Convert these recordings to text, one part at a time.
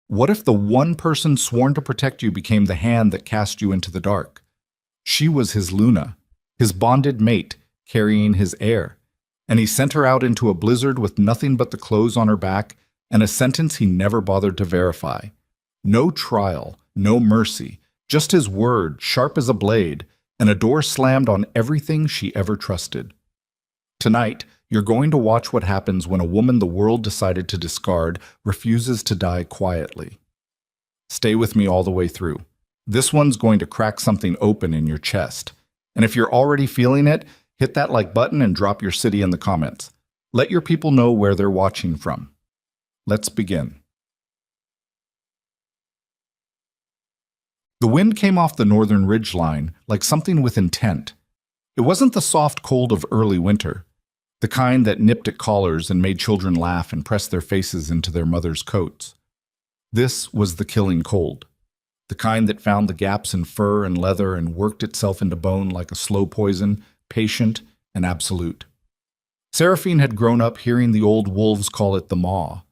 What if the one person sworn to protect you became the hand that cast you into the dark? She was his Luna, his bonded mate, carrying his heir, and he sent her out into a blizzard with nothing but the clothes on her back and a sentence he never bothered to verify. No trial, no mercy, just his word, sharp as a blade, and a door slammed on everything she ever trusted. Tonight, you're going to watch what happens when a woman the world decided to discard refuses to die quietly. Stay with me all the way through. This one's going to crack something open in your chest. And if you're already feeling it, hit that like button and drop your city in the comments. Let your people know where they're watching from. Let's begin. The wind came off the northern ridgeline like something with intent. It wasn't the soft cold of early winter, the kind that nipped at collars and made children laugh and press their faces into their mother's coats. This was the killing cold, the kind that found the gaps in fur and leather and worked itself into bone like a slow poison, patient and absolute. Seraphine had grown up hearing the old wolves call it the maw,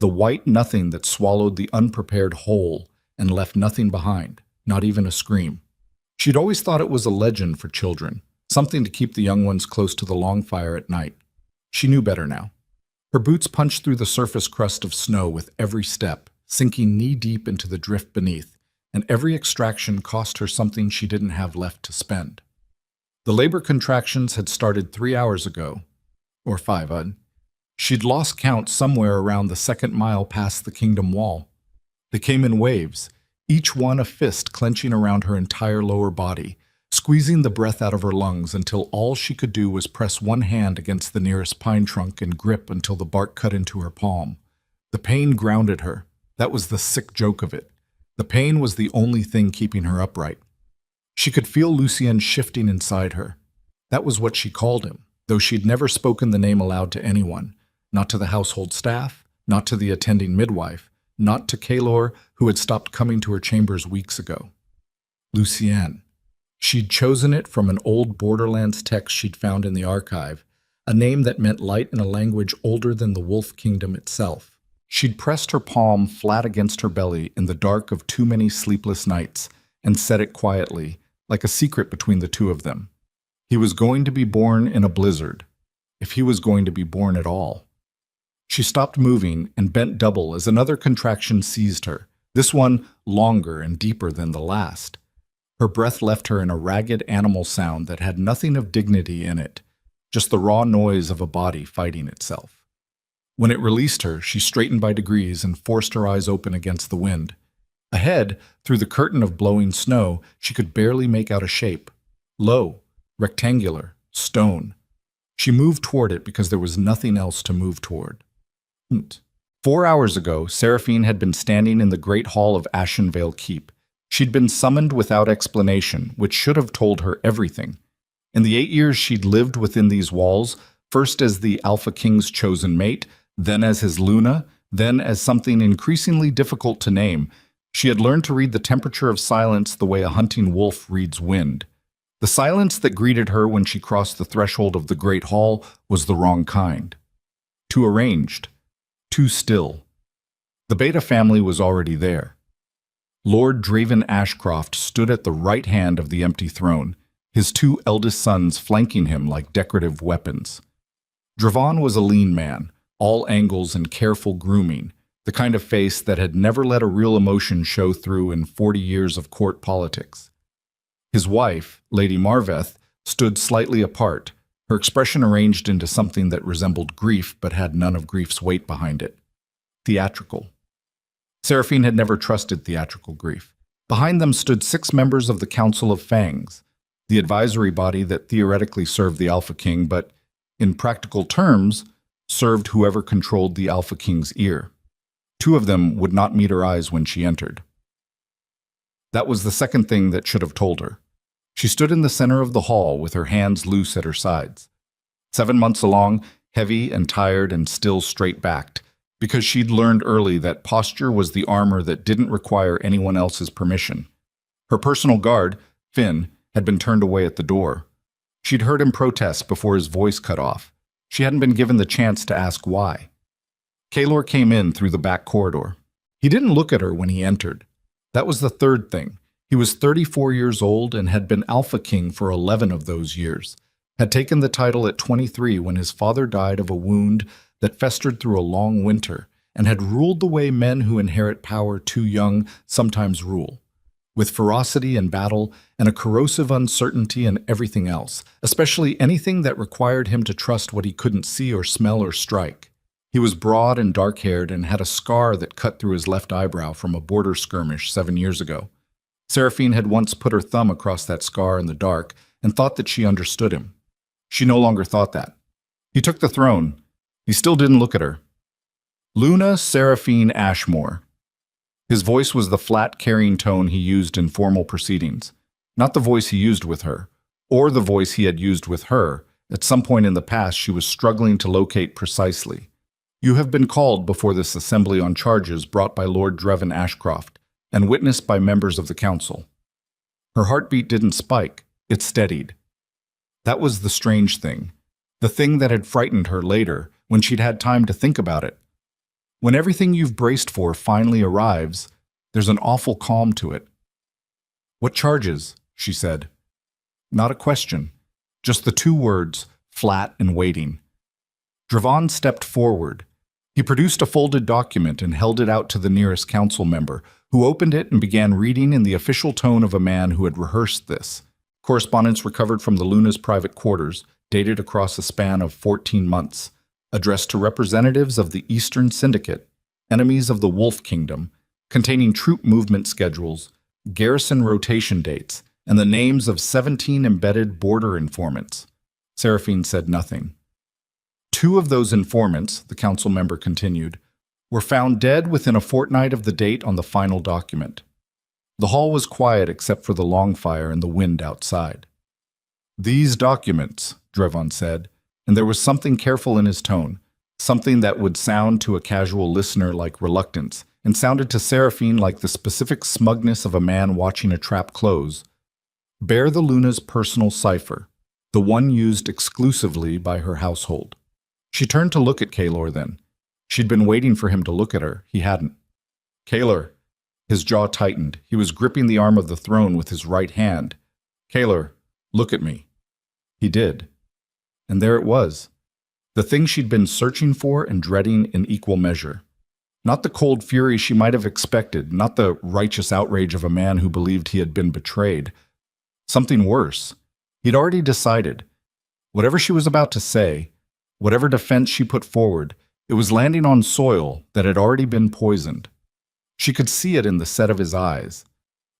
the white nothing that swallowed the unprepared whole and left nothing behind, not even a scream. She'd always thought it was a legend for children, something to keep the young ones close to the long fire at night. She knew better now. Her boots punched through the surface crust of snow with every step, sinking knee-deep into the drift beneath, and every extraction cost her something she didn't have left to spend. The labor contractions had started 3 hours ago, or 5. She'd lost count somewhere around the second mile past the kingdom wall. They came in waves, each one a fist clenching around her entire lower body, squeezing the breath out of her lungs until all she could do was press one hand against the nearest pine trunk and grip until the bark cut into her palm. The pain grounded her. That was the sick joke of it. The pain was the only thing keeping her upright. She could feel Lucien shifting inside her. That was what she called him, though she'd never spoken the name aloud to anyone, not to the household staff, not to the attending midwife, not to Kaylor, who had stopped coming to her chambers weeks ago. Lucien. She'd chosen it from an old Borderlands text she'd found in the archive, a name that meant light in a language older than the Wolf Kingdom itself. She'd pressed her palm flat against her belly in the dark of too many sleepless nights and said it quietly, like a secret between the two of them. He was going to be born in a blizzard, if he was going to be born at all. She stopped moving and bent double as another contraction seized her, this one longer and deeper than the last. Her breath left her in a ragged animal sound that had nothing of dignity in it, just the raw noise of a body fighting itself. When it released her, she straightened by degrees and forced her eyes open against the wind. Ahead, through the curtain of blowing snow, she could barely make out a shape. Low, rectangular, stone. She moved toward it because there was nothing else to move toward. 4 hours ago, Seraphine had been standing in the great hall of Ashenvale Keep. She'd been summoned without explanation, which should have told her everything. In the 8 years she'd lived within these walls, first as the Alpha King's chosen mate, then as his Luna, then as something increasingly difficult to name, she had learned to read the temperature of silence the way a hunting wolf reads wind. The silence that greeted her when she crossed the threshold of the Great Hall was the wrong kind. Too arranged. Too still. The Beta family was already there. Lord Draven Ashcroft stood at the right hand of the empty throne, his 2 eldest sons flanking him like decorative weapons. Dravon was a lean man, all angles and careful grooming, the kind of face that had never let a real emotion show through in 40 years of court politics. His wife, Lady Marveth, stood slightly apart, her expression arranged into something that resembled grief but had none of grief's weight behind it. Theatrical. Seraphine had never trusted theatrical grief. Behind them stood 6 members of the Council of Fangs, the advisory body that theoretically served the Alpha King, but, in practical terms, served whoever controlled the Alpha King's ear. 2 of them would not meet her eyes when she entered. That was the second thing that should have told her. She stood in the center of the hall with her hands loose at her sides. 7 months along, heavy and tired and still straight-backed, because she'd learned early that posture was the armor that didn't require anyone else's permission. Her personal guard, Finn, had been turned away at the door. She'd heard him protest before his voice cut off. She hadn't been given the chance to ask why. Kaylor came in through the back corridor. He didn't look at her when he entered. That was the third thing. He was 34 years old and had been Alpha King for 11 of those years, had taken the title at 23 when his father died of a wound that festered through a long winter, and had ruled the way men who inherit power too young sometimes rule, with ferocity in battle and a corrosive uncertainty in everything else, especially anything that required him to trust what he couldn't see or smell or strike. He was broad and dark-haired and had a scar that cut through his left eyebrow from a border skirmish 7 years ago. Seraphine had once put her thumb across that scar in the dark and thought that she understood him. She no longer thought that. He took the throne. He still didn't look at her. Luna Seraphine Ashmore. His voice was the flat, carrying tone he used in formal proceedings, not the voice he used with her, or the voice he had used with her. At some point in the past, she was struggling to locate precisely. You have been called before this assembly on charges brought by Lord Dreven Ashcroft and witnessed by members of the council. Her heartbeat didn't spike, it steadied. That was the strange thing, the thing that had frightened her later, when she'd had time to think about it. When everything you've braced for finally arrives, there's an awful calm to it. "What charges?" she said. Not a question, just the two words, flat and waiting. Dreven stepped forward. He produced a folded document and held it out to the nearest council member, who opened it and began reading in the official tone of a man who had rehearsed this. Correspondence recovered from the Luna's private quarters, dated across a span of 14 months, addressed to representatives of the Eastern Syndicate, enemies of the Wolf Kingdom, containing troop movement schedules, garrison rotation dates, and the names of 17 embedded border informants. Seraphine said nothing. 2 of those informants, the council member continued, were found dead within a fortnight of the date on the final document. The hall was quiet except for the long fire and the wind outside. "These documents," Dreven said, and there was something careful in his tone, something that would sound to a casual listener like reluctance, and sounded to Seraphine like the specific smugness of a man watching a trap close, "bear the Luna's personal cipher, the one used exclusively by her household." She turned to look at Kaelor then. She'd been waiting for him to look at her. He hadn't. "Kaelor." His jaw tightened. He was gripping the arm of the throne with his right hand. "Kaelor, look at me." He did. And there it was. The thing she'd been searching for and dreading in equal measure. Not the cold fury she might have expected, not the righteous outrage of a man who believed he had been betrayed. Something worse. He'd already decided. Whatever she was about to say, whatever defense she put forward, it was landing on soil that had already been poisoned. She could see it in the set of his eyes.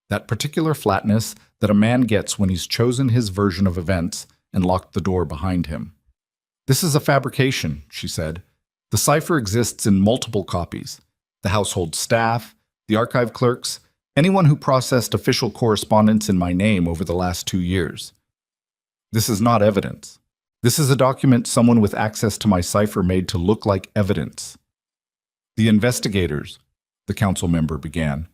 That particular flatness that a man gets when he's chosen his version of events and locked the door behind him. "This is a fabrication," she said. "The cipher exists in multiple copies. The household staff, the archive clerks, anyone who processed official correspondence in my name over the last 2 years. This is not evidence. This is a document someone with access to my cipher made to look like evidence." "The investigators," the council member began.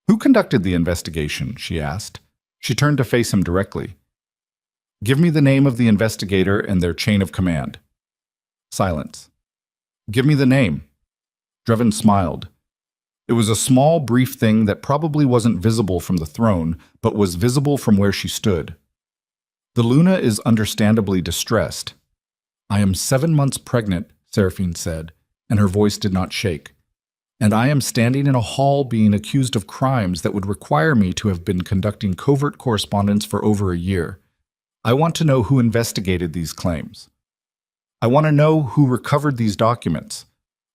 "Who conducted the investigation?" she asked. She turned to face him directly. "Give me the name of the investigator and their chain of command." Silence. "Give me the name." Dreven smiled. It was a small, brief thing that probably wasn't visible from the throne, but was visible from where she stood. "The Luna is understandably distressed." "I am 7 months pregnant," Seraphine said, and her voice did not shake. "And I am standing in a hall being accused of crimes that would require me to have been conducting covert correspondence for over a year. I want to know who investigated these claims. I want to know who recovered these documents.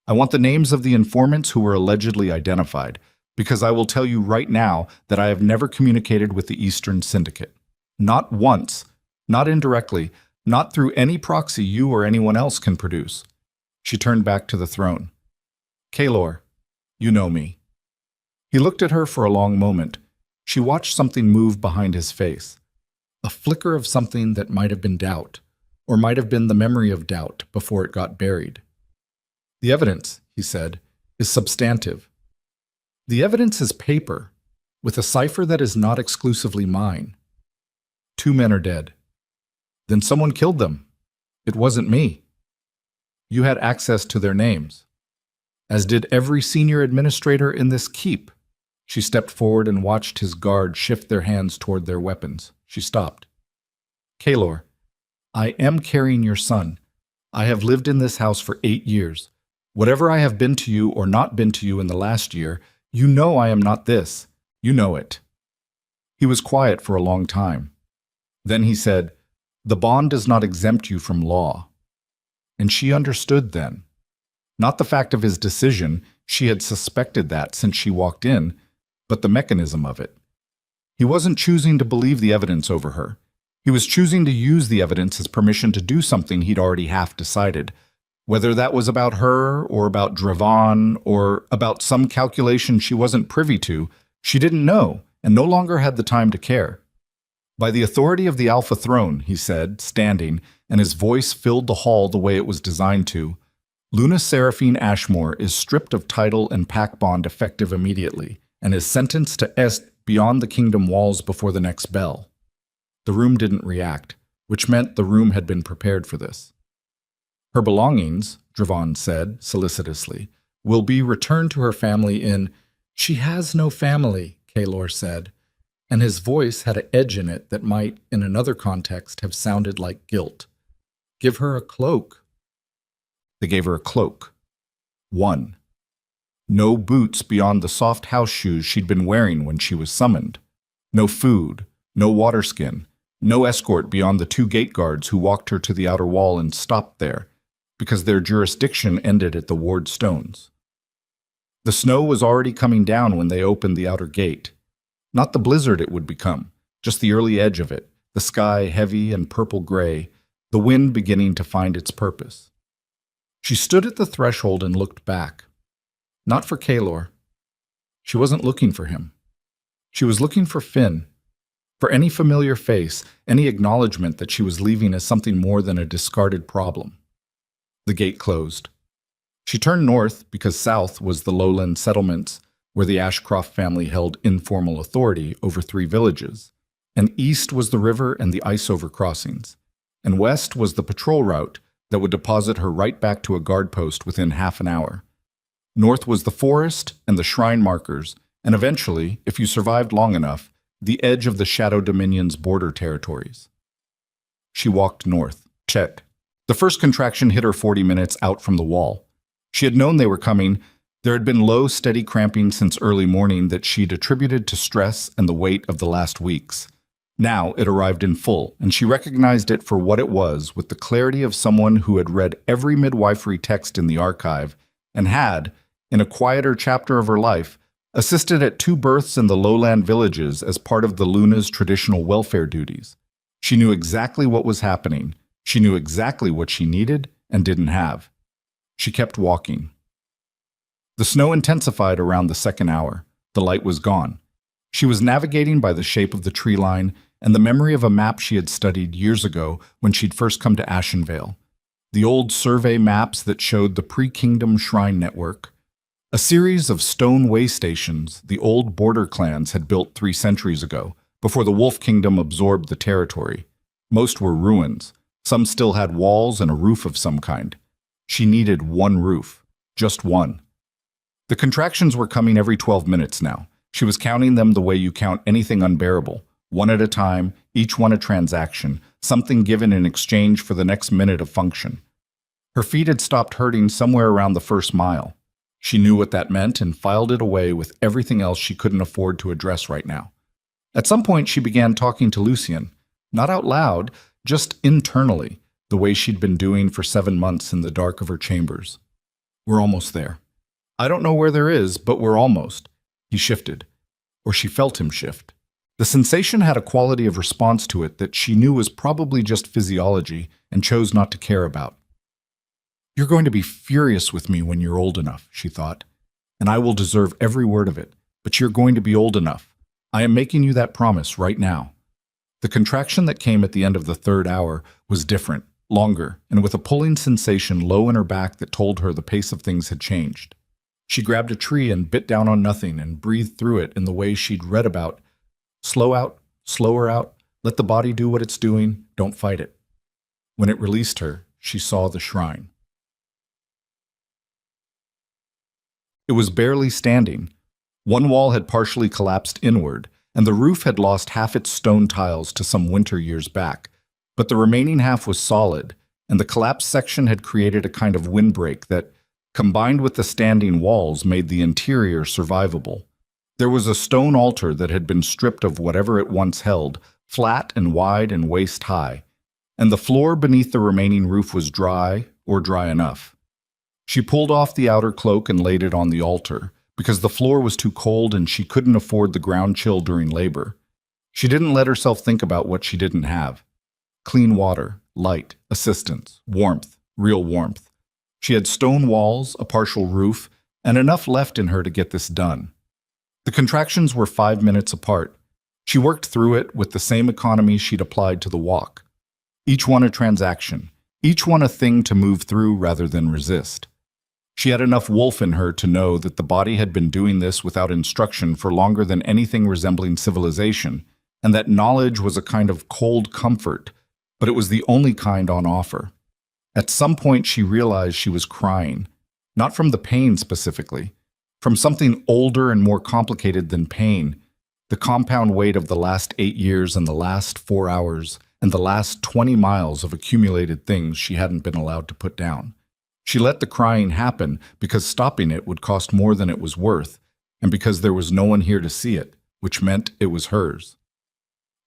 I want the names of the informants who were allegedly identified, because I will tell you right now that I have never communicated with the Eastern Syndicate. Not once, not indirectly, not through any proxy you or anyone else can produce." She turned back to the throne. "Kaelor, you know me." He looked at her for a long moment. She watched something move behind his face. A flicker of something that might have been doubt, or might have been the memory of doubt before it got buried. "The evidence," he said, "is substantive. The evidence is paper, with a cipher that is not exclusively mine. 2 men are dead. Then someone killed them. It wasn't me. You had access to their names." as did every senior administrator in this keep. She stepped forward and watched his guard shift their hands toward their weapons. She stopped. Kaylor, I am carrying your son. I have lived in this house for 8 years. Whatever I have been to you or not been to you in the last year, you know I am not this. You know it. He was quiet for a long time. Then he said, The bond does not exempt you from law. And she understood then. Not the fact of his decision, she had suspected that since she walked in, but the mechanism of it. He wasn't choosing to believe the evidence over her. He was choosing to use the evidence as permission to do something he'd already half decided. Whether that was about her, or about Dravon, or about some calculation she wasn't privy to, she didn't know, and no longer had the time to care. By the authority of the Alpha Throne, he said, standing, and his voice filled the hall the way it was designed to, Luna Seraphine Ashmore is stripped of title and pack bond effective immediately, and is sentenced to est beyond the kingdom walls before the next bell. The room didn't react, which meant the room had been prepared for this. Her belongings, Dravon said solicitously, will be returned to her family in— She has no family, Kaylor said, and his voice had an edge in it that might, in another context, have sounded like guilt. Give her a cloak. They gave her a cloak. One. No boots beyond the soft house shoes she'd been wearing when she was summoned. No food, no water skin, no escort beyond the 2 gate guards who walked her to the outer wall and stopped there, because their jurisdiction ended at the ward stones. The snow was already coming down when they opened the outer gate. Not the blizzard it would become, just the early edge of it, the sky heavy and purple-gray, the wind beginning to find its purpose. She stood at the threshold and looked back. Not for Kaylor. She wasn't looking for him. She was looking for Finn, for any familiar face, any acknowledgement that she was leaving as something more than a discarded problem. The gate closed. She turned north because south was the lowland settlements where the Ashcroft family held informal authority over 3 villages, and east was the river and the ice-over crossings, and west was the patrol route that would deposit her right back to a guard post within half an hour. North was the forest and the shrine markers, and eventually, if you survived long enough, the edge of the Shadow Dominion's border territories. She walked north. Check. The first contraction hit her 40 minutes out from the wall. She had known they were coming. There had been low, steady cramping since early morning that she'd attributed to stress and the weight of the last weeks. Now it arrived in full, and she recognized it for what it was with the clarity of someone who had read every midwifery text in the archive and had, in a quieter chapter of her life, assisted at 2 births in the lowland villages as part of the Luna's traditional welfare duties. She knew exactly what was happening. She knew exactly what she needed and didn't have. She kept walking. The snow intensified around the 2nd hour. The light was gone. She was navigating by the shape of the tree line and the memory of a map she had studied years ago when she'd first come to Ashenvale. The old survey maps that showed the pre-kingdom shrine network, a series of stone way stations the old border clans had built 3 centuries ago, before the Wolf Kingdom absorbed the territory. Most were ruins. Some still had walls and a roof of some kind. She needed 1 roof. Just 1. The contractions were coming every 12 minutes now. She was counting them the way you count anything unbearable, 1 at a time, each one a transaction, something given in exchange for the next minute of function. Her feet had stopped hurting somewhere around the 1st mile. She knew what that meant and filed it away with everything else she couldn't afford to address right now. At some point, she began talking to Lucien, not out loud, just internally, the way she'd been doing for 7 months in the dark of her chambers. We're almost there. I don't know where there is, but we're almost. He shifted, or she felt him shift. The sensation had a quality of response to it that she knew was probably just physiology and chose not to care about. You're going to be furious with me when you're old enough, she thought, and I will deserve every word of it, but you're going to be old enough. I am making you that promise right now. The contraction that came at the end of the 3rd hour was different, longer, and with a pulling sensation low in her back that told her the pace of things had changed. She grabbed a tree and bit down on nothing and breathed through it in the way she'd read about. Slow out, slower out, let the body do what it's doing, don't fight it. When it released her, she saw the shrine. It was barely standing. One wall had partially collapsed inward, and the roof had lost half its stone tiles to some winter years back. But the remaining half was solid, and the collapsed section had created a kind of windbreak that, combined with the standing walls, made the interior survivable. There was a stone altar that had been stripped of whatever it once held, flat and wide and waist high, and the floor beneath the remaining roof was dry, or dry enough. She pulled off the outer cloak and laid it on the altar, because the floor was too cold and she couldn't afford the ground chill during labor. She didn't let herself think about what she didn't have. Clean water, light, assistance, warmth, real warmth. She had stone walls, a partial roof, and enough left in her to get this done. The contractions were 5 minutes apart. She worked through it with the same economy she'd applied to the walk. Each one a transaction, each one a thing to move through rather than resist. She had enough wolf in her to know that the body had been doing this without instruction for longer than anything resembling civilization, and that knowledge was a kind of cold comfort, but it was the only kind on offer. At some point she realized she was crying, not from the pain specifically, from something older and more complicated than pain, the compound weight of the last 8 years and the last 4 hours and the last 20 miles of accumulated things she hadn't been allowed to put down. She let the crying happen because stopping it would cost more than it was worth, and because there was no one here to see it, which meant it was hers.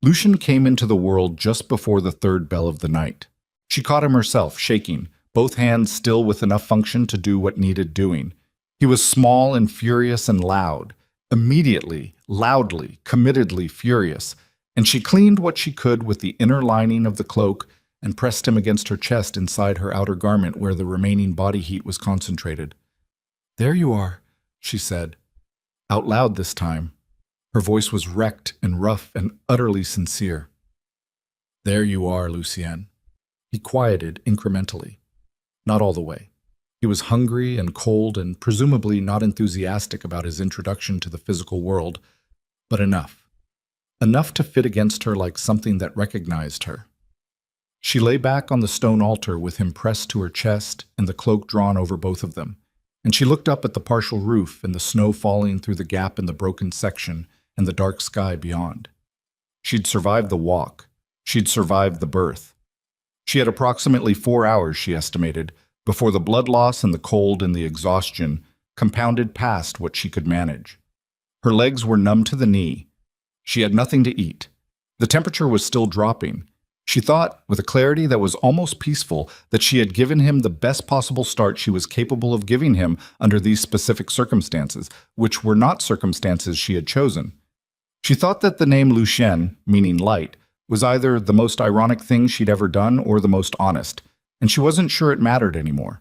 Lucien came into the world just before the third bell of the night. She caught him herself, shaking, both hands still with enough function to do what needed doing. He was small and furious and loud, immediately, loudly, committedly furious, and she cleaned what she could with the inner lining of the cloak and pressed him against her chest inside her outer garment where the remaining body heat was concentrated. "There you are," she said, out loud this time. Her voice was wrecked and rough and utterly sincere. "There you are, Lucien." He quieted incrementally. Not all the way. He was hungry and cold and presumably not enthusiastic about his introduction to the physical world, but enough. Enough to fit against her like something that recognized her. She lay back on the stone altar with him pressed to her chest and the cloak drawn over both of them, and she looked up at the partial roof and the snow falling through the gap in the broken section and the dark sky beyond. She'd survived the walk. She'd survived the birth. She had approximately 4 hours, she estimated, before the blood loss and the cold and the exhaustion compounded past what she could manage. Her legs were numb to the knee. She had nothing to eat. The temperature was still dropping. She thought, with a clarity that was almost peaceful, that she had given him the best possible start she was capable of giving him under these specific circumstances, which were not circumstances she had chosen. She thought that the name Lucien, meaning light, was either the most ironic thing she'd ever done or the most honest, and she wasn't sure it mattered anymore.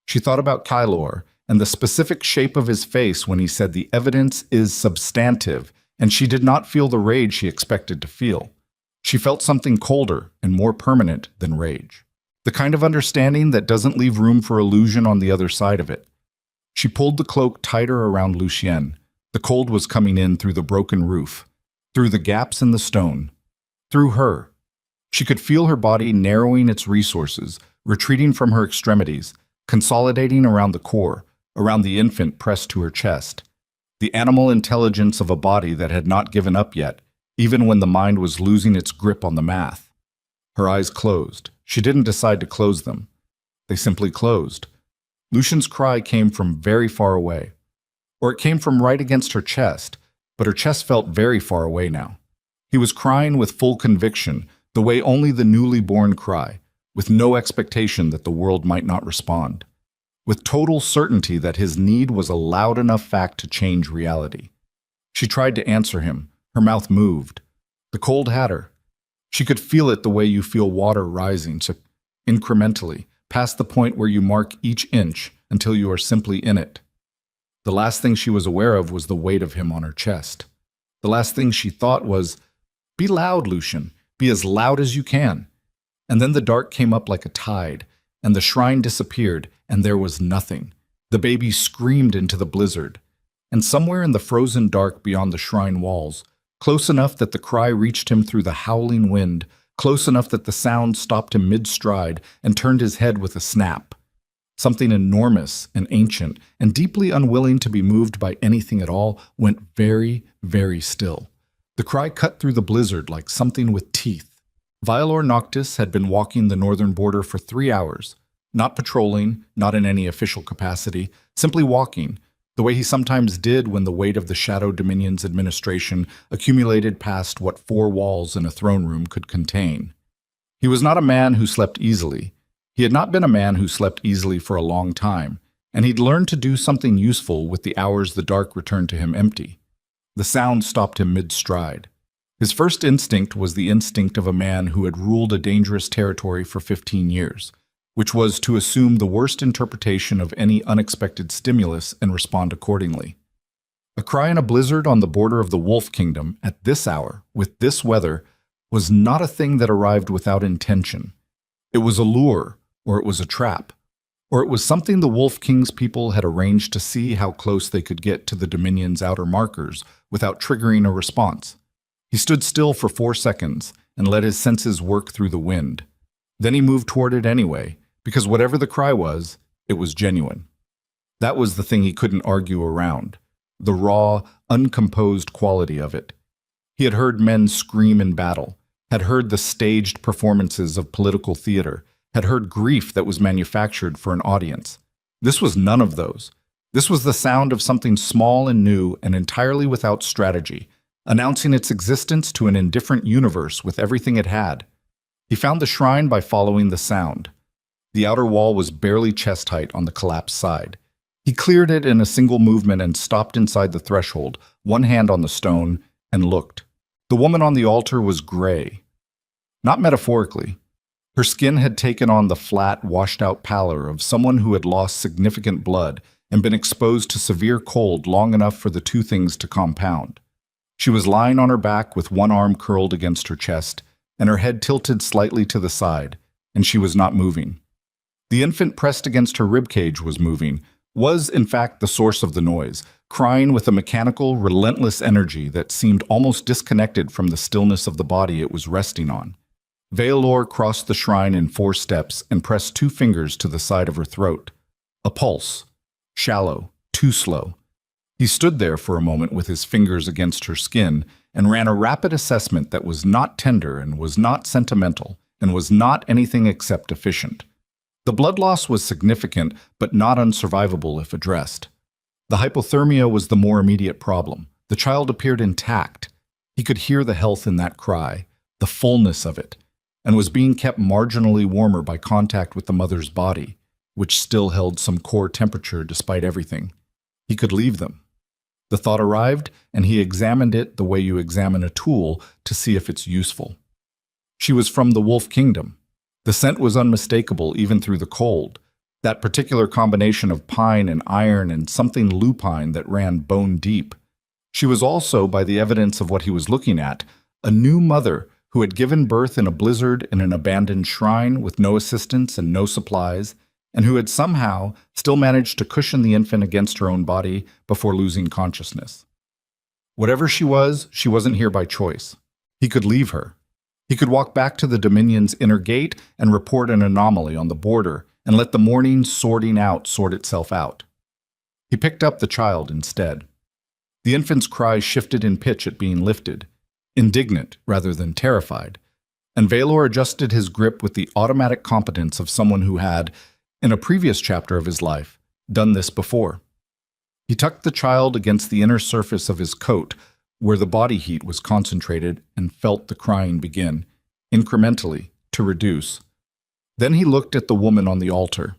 She thought about Kylor and the specific shape of his face when he said the evidence is substantive, and she did not feel the rage she expected to feel. She felt something colder and more permanent than rage. The kind of understanding that doesn't leave room for illusion on the other side of it. She pulled the cloak tighter around Lucien. The cold was coming in through the broken roof, through the gaps in the stone, through her. She could feel her body narrowing its resources, retreating from her extremities, consolidating around the core, around the infant pressed to her chest. The animal intelligence of a body that had not given up yet, even when the mind was losing its grip on the math. Her eyes closed. She didn't decide to close them. They simply closed. Lucien's cry came from very far away. Or it came from right against her chest, but her chest felt very far away now. He was crying with full conviction, the way only the newly born cry, with no expectation that the world might not respond. With total certainty that his need was a loud enough fact to change reality. She tried to answer him. Her mouth moved. The cold had her. She could feel it the way you feel water rising, so incrementally, past the point where you mark each inch until you are simply in it. The last thing she was aware of was the weight of him on her chest. The last thing she thought was, "Be loud, Lucien. Be as loud as you can." And then the dark came up like a tide, and the shrine disappeared, and there was nothing. The baby screamed into the blizzard. And somewhere in the frozen dark beyond the shrine walls, close enough that the cry reached him through the howling wind, close enough that the sound stopped him mid-stride and turned his head with a snap. something enormous and ancient and deeply unwilling to be moved by anything at all, went very, very still. The cry cut through the blizzard like something with teeth. Violor Noctis had been walking the northern border for 3 hours, not patrolling, not in any official capacity, simply walking, the way he sometimes did when the weight of the Shadow Dominion's administration accumulated past what 4 walls in a throne room could contain. He was not a man who slept easily. He had not been a man who slept easily for a long time, and he'd learned to do something useful with the hours the dark returned to him empty. The sound stopped him mid-stride. His first instinct was the instinct of a man who had ruled a dangerous territory for 15 years, which was to assume the worst interpretation of any unexpected stimulus and respond accordingly. A cry in a blizzard on the border of the Wolf Kingdom at this hour, with this weather, was not a thing that arrived without intention. It was a lure, or it was a trap, or it was something the Wolf King's people had arranged to see how close they could get to the Dominion's outer markers without triggering a response. He stood still for 4 seconds and let his senses work through the wind. Then he moved toward it anyway, because whatever the cry was, it was genuine. That was the thing he couldn't argue around, the raw, uncomposed quality of it. He had heard men scream in battle, had heard the staged performances of political theater, had heard grief that was manufactured for an audience. This was none of those. This was the sound of something small and new and entirely without strategy, announcing its existence to an indifferent universe with everything it had. He found the shrine by following the sound. The outer wall was barely chest height on the collapsed side. He cleared it in a single movement and stopped inside the threshold, one hand on the stone, and looked. The woman on the altar was gray. Not metaphorically. Her skin had taken on the flat, washed-out pallor of someone who had lost significant blood and been exposed to severe cold long enough for the two things to compound. She was lying on her back with one arm curled against her chest and her head tilted slightly to the side, and she was not moving. The infant pressed against her ribcage was moving, was in fact the source of the noise, crying with a mechanical, relentless energy that seemed almost disconnected from the stillness of the body it was resting on. Veilor crossed the shrine in 4 steps and pressed 2 fingers to the side of her throat. A pulse. Shallow. Too slow. He stood there for a moment with his fingers against her skin and ran a rapid assessment that was not tender and was not sentimental and was not anything except efficient. The blood loss was significant, but not unsurvivable if addressed. The hypothermia was the more immediate problem. The child appeared intact. He could hear the health in that cry, the fullness of it, and was being kept marginally warmer by contact with the mother's body, which still held some core temperature despite everything. He could leave them. The thought arrived, and he examined it the way you examine a tool to see if it's useful. She was from the Wolf Kingdom. The scent was unmistakable even through the cold, that particular combination of pine and iron and something lupine that ran bone deep. She was also, by the evidence of what he was looking at, a new mother who had given birth in a blizzard in an abandoned shrine with no assistance and no supplies, and who had somehow still managed to cushion the infant against her own body before losing consciousness. Whatever she wasn't here by choice. He could leave her. He could walk back to the Dominion's inner gate and report an anomaly on the border and let the morning sorting out sort itself out. He picked up the child instead. The infant's cry shifted in pitch at being lifted, indignant rather than terrified, and Veilor adjusted his grip with the automatic competence of someone who had, in a previous chapter of his life, done this before. He tucked the child against the inner surface of his coat, where the body heat was concentrated, and felt the crying begin, incrementally, to reduce. Then he looked at the woman on the altar.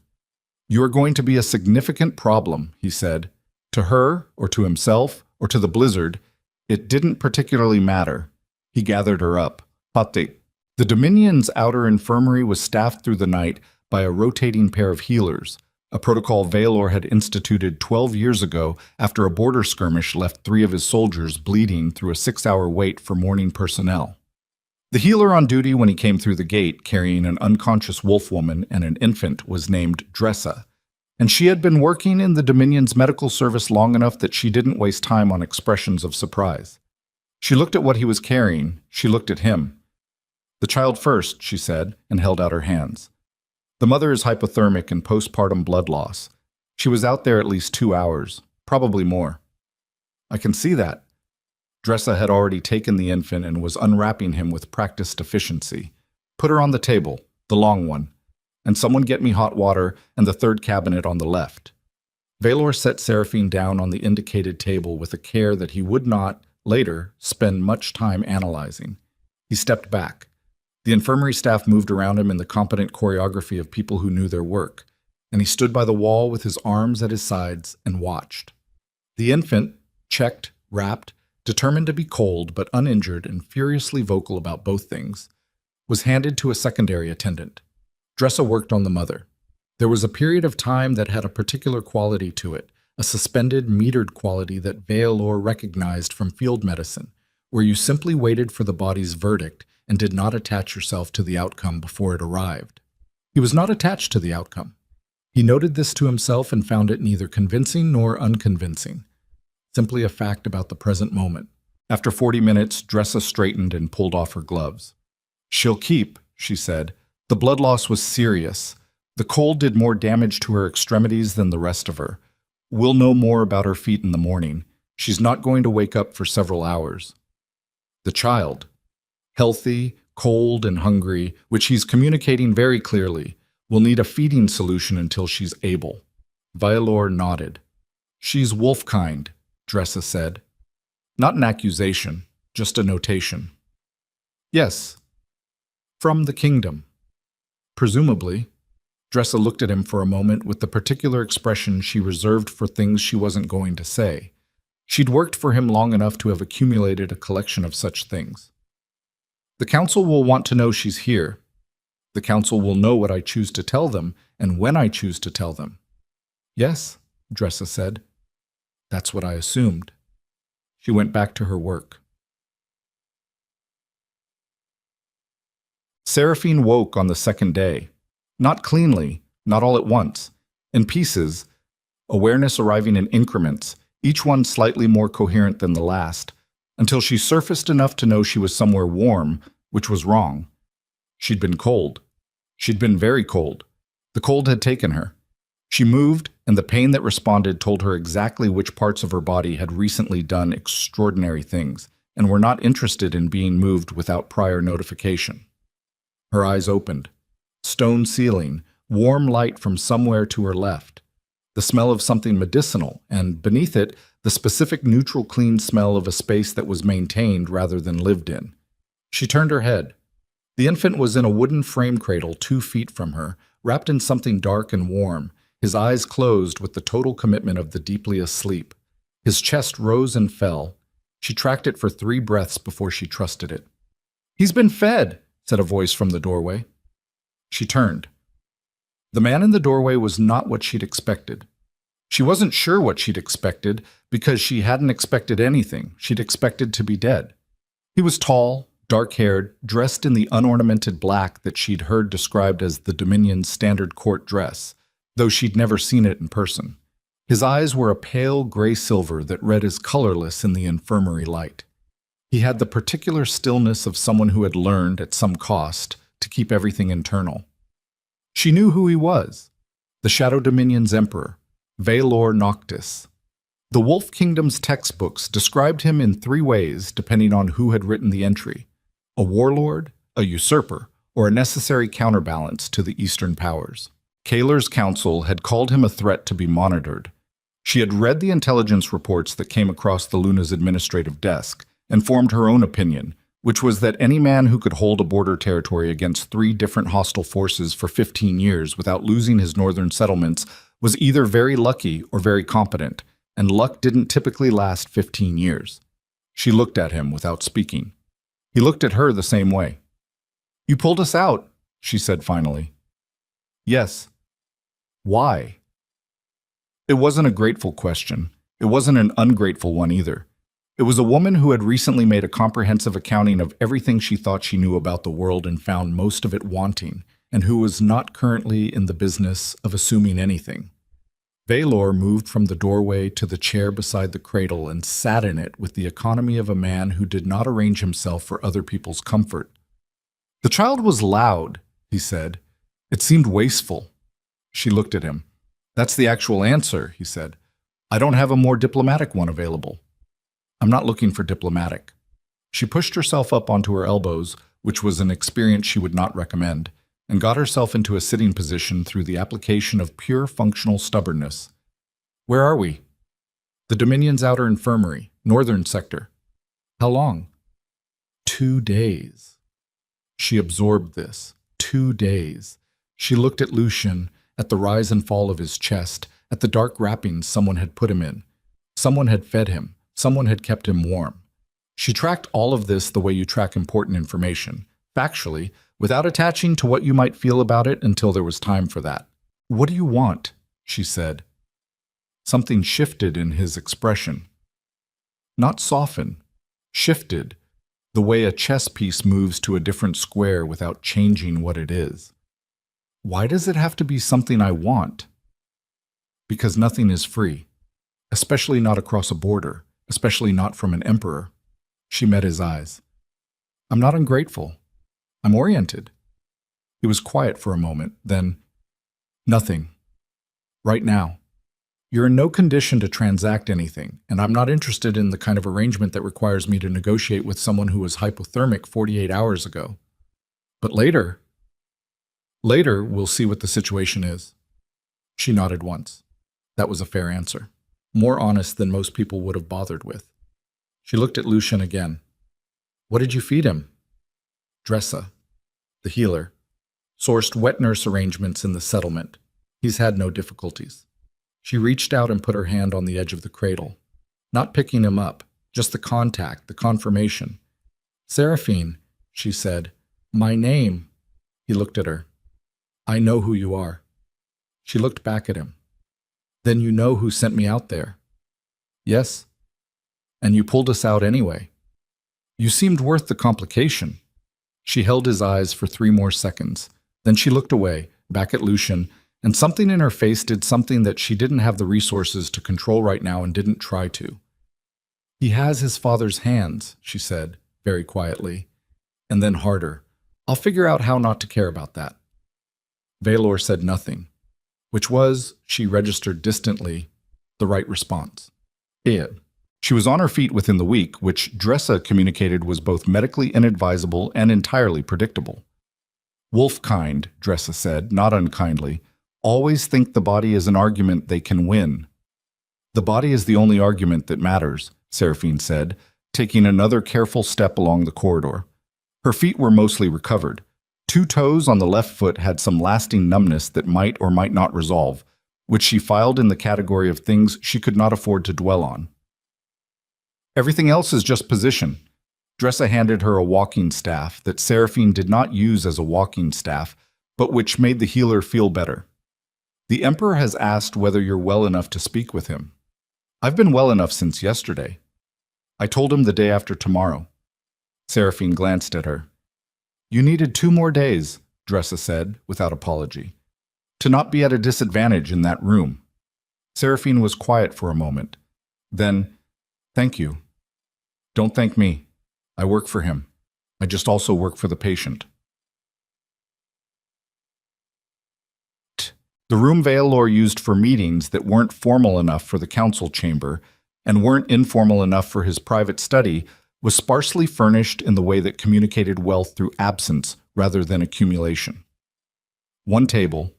"You are going to be a significant problem," he said. To her, or to himself, or to the blizzard, it didn't particularly matter. He gathered her up. Pate. The Dominion's outer infirmary was staffed through the night by a rotating pair of healers, a protocol Veilor had instituted 12 years ago after a border skirmish left 3 of his soldiers bleeding through a 6-hour wait for morning personnel. The healer on duty when he came through the gate carrying an unconscious wolf woman and an infant was named Dressa, and she had been working in the Dominion's medical service long enough that she didn't waste time on expressions of surprise. She looked at what he was carrying. She looked at him. "The child first," she said, and held out her hands. The mother is hypothermic and postpartum blood loss. She was out there at least 2 hours, probably more. I can see that. Dressa had already taken the infant and was unwrapping him with practiced efficiency. Put her on the table, the long one, and someone get me hot water and the third cabinet on the left. Valor set Seraphine down on the indicated table with a care that he would not, later, spend much time analyzing. He stepped back. The infirmary staff moved around him in the competent choreography of people who knew their work, and he stood by the wall with his arms at his sides and watched. The infant, checked, wrapped, determined to be cold but uninjured and furiously vocal about both things, was handed to a secondary attendant. Dressa worked on the mother. There was a period of time that had a particular quality to it, a suspended, metered quality that Valor recognized from field medicine, where you simply waited for the body's verdict and did not attach yourself to the outcome before it arrived. He was not attached to the outcome. He noted this to himself and found it neither convincing nor unconvincing, simply a fact about the present moment. After 40 minutes, Dressa straightened and pulled off her gloves. "She'll keep," she said. "The blood loss was serious. The cold did more damage to her extremities than the rest of her. We'll know more about her feet in the morning. She's not going to wake up for several hours." The child, healthy, cold, and hungry, which he's communicating very clearly, will need a feeding solution until she's able. Valor nodded. "She's wolf-kind," Dressa said. Not an accusation, just a notation. "Yes. From the kingdom." Presumably. Dressa looked at him for a moment with the particular expression she reserved for things she wasn't going to say. She'd worked for him long enough to have accumulated a collection of such things. "The council will want to know she's here. The council will know what I choose to tell them and when I choose to tell them." "Yes," Dressa said. "That's what I assumed." She went back to her work. Seraphine woke on the second day. Not cleanly, not all at once. In pieces, awareness arriving in increments, each one slightly more coherent than the last, until she surfaced enough to know she was somewhere warm, which was wrong. She'd been cold. She'd been very cold. The cold had taken her. She moved, and the pain that responded told her exactly which parts of her body had recently done extraordinary things, and were not interested in being moved without prior notification. Her eyes opened. Stone ceiling, warm light from somewhere to her left. The smell of something medicinal, and beneath it, the specific neutral clean smell of a space that was maintained rather than lived in. She turned her head. The infant was in a wooden frame cradle 2 feet from her, wrapped in something dark and warm, his eyes closed with the total commitment of the deeply asleep. His chest rose and fell. She tracked it for 3 breaths before she trusted it. "He's been fed," said a voice from the doorway. She turned. The man in the doorway was not what she'd expected. She wasn't sure what she'd expected because she hadn't expected anything. She'd expected to be dead. He was tall, dark-haired, dressed in the unornamented black that she'd heard described as the Dominion's standard court dress, though she'd never seen it in person. His eyes were a pale gray-silver that read as colorless in the infirmary light. He had the particular stillness of someone who had learned, at some cost, to keep everything internal. She knew who he was. The Shadow Dominion's emperor, Valor Noctis. The Wolf Kingdom's textbooks described him in 3 ways depending on who had written the entry: a warlord, a usurper, or a necessary counterbalance to the Eastern powers. Kaler's council had called him a threat to be monitored. She had read the intelligence reports that came across the Luna's administrative desk and formed her own opinion, which was that any man who could hold a border territory against 3 different hostile forces for 15 years without losing his northern settlements was either very lucky or very competent, and luck didn't typically last 15 years. She looked at him without speaking. He looked at her the same way. "You pulled us out," she said finally. "Yes." "Why?" It wasn't a grateful question. It wasn't an ungrateful one either. It was a woman who had recently made a comprehensive accounting of everything she thought she knew about the world and found most of it wanting, and who was not currently in the business of assuming anything. Valor moved from the doorway to the chair beside the cradle and sat in it with the economy of a man who did not arrange himself for other people's comfort. "The child was loud," he said. It seemed wasteful. She looked at him. That's the actual answer, he said. I don't have a more diplomatic one available. I'm not looking for diplomatic. She pushed herself up onto her elbows, which was an experience she would not recommend, and got herself into a sitting position through the application of pure functional stubbornness. Where are we? The Dominion's outer infirmary, northern sector. How long? 2 days. She absorbed this. 2 days. She looked at Lucian, at the rise and fall of his chest, at the dark wrappings someone had put him in. Someone had fed him. Someone had kept him warm. She tracked all of this the way you track important information, factually, without attaching to what you might feel about it until there was time for that. What do you want? She said. Something shifted in his expression. Not soften, shifted, the way a chess piece moves to a different square without changing what it is. Why does it have to be something I want? Because nothing is free, especially not across a border, especially not from an emperor. She met his eyes. I'm not ungrateful. I'm oriented. He was quiet for a moment, then, nothing. Right now. You're in no condition to transact anything, and I'm not interested in the kind of arrangement that requires me to negotiate with someone who was hypothermic 48 hours ago. But later we'll see what the situation is. She nodded once. That was a fair answer. More honest than most people would have bothered with. She looked at Lucian again. What did you feed him? Dressa, the healer, sourced wet nurse arrangements in the settlement. He's had no difficulties. She reached out and put her hand on the edge of the cradle. Not picking him up, just the contact, the confirmation. Seraphine, she said. My name. He looked at her. I know who you are. She looked back at him. Then you know who sent me out there. Yes. And you pulled us out anyway. You seemed worth the complication. She held his eyes for 3 more seconds. Then she looked away, back at Lucian, and something in her face did something that she didn't have the resources to control right now and didn't try to. He has his father's hands, she said, very quietly. And then harder. I'll figure out how not to care about that. Valor said nothing, which was, she registered distantly, the right response. She was on her feet within the week, which Dressa communicated was both medically inadvisable and entirely predictable. Wolf-kind, Dressa said, not unkindly, always think the body is an argument they can win. The body is the only argument that matters, Seraphine said, taking another careful step along the corridor. Her feet were mostly recovered. 2 toes on the left foot had some lasting numbness that might or might not resolve, which she filed in the category of things she could not afford to dwell on. Everything else is just position. Dressa handed her a walking staff that Seraphine did not use as a walking staff, but which made the healer feel better. The Emperor has asked whether you're well enough to speak with him. I've been well enough since yesterday. I told him the day after tomorrow. Seraphine glanced at her. You needed 2 more days, Dressa said, without apology, to not be at a disadvantage in that room. Seraphine was quiet for a moment. Then, thank you. Don't thank me. I work for him. I just also work for the patient. The room Valor used for meetings that weren't formal enough for the council chamber and weren't informal enough for his private study was sparsely furnished in the way that communicated wealth through absence rather than accumulation. 1 table,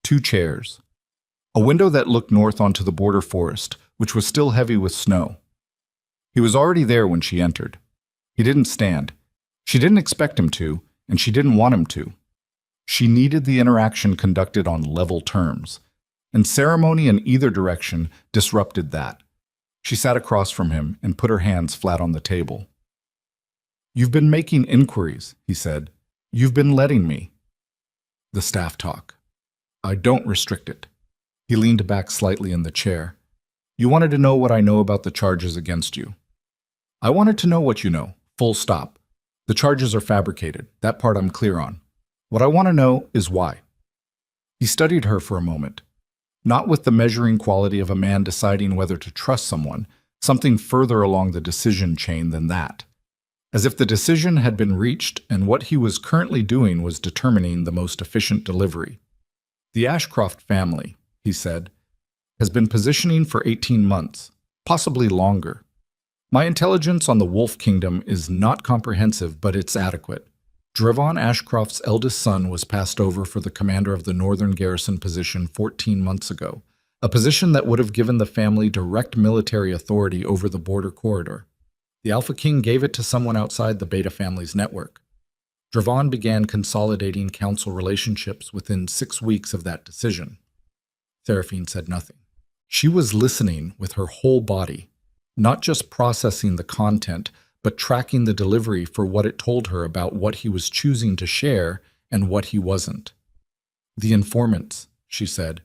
2 chairs, a window that looked north onto the border forest, which was still heavy with snow. He was already there when she entered. He didn't stand. She didn't expect him to, and she didn't want him to. She needed the interaction conducted on level terms, and ceremony in either direction disrupted that. She sat across from him and put her hands flat on the table. You've been making inquiries, he said. You've been letting me. The staff talk. I don't restrict it. He leaned back slightly in the chair. You wanted to know what I know about the charges against you. I wanted to know what you know, full stop. The charges are fabricated, that part I'm clear on. What I want to know is why. He studied her for a moment, not with the measuring quality of a man deciding whether to trust someone, something further along the decision chain than that. as if the decision had been reached and what he was currently doing was determining the most efficient delivery. The Ashcroft family, he said, has been positioning for 18 months, possibly longer. My intelligence on the Wolf Kingdom is not comprehensive, but it's adequate. Drevon Ashcroft's eldest son was passed over for the commander of the Northern Garrison position 14 months ago, a position that would have given the family direct military authority over the border corridor. The Alpha King gave it to someone outside the Beta family's network. Drevon began consolidating council relationships within 6 weeks of that decision. Seraphine said nothing. She was listening with her whole body, not just processing the content, but tracking the delivery for what it told her about what he was choosing to share and what he wasn't. The informants, she said,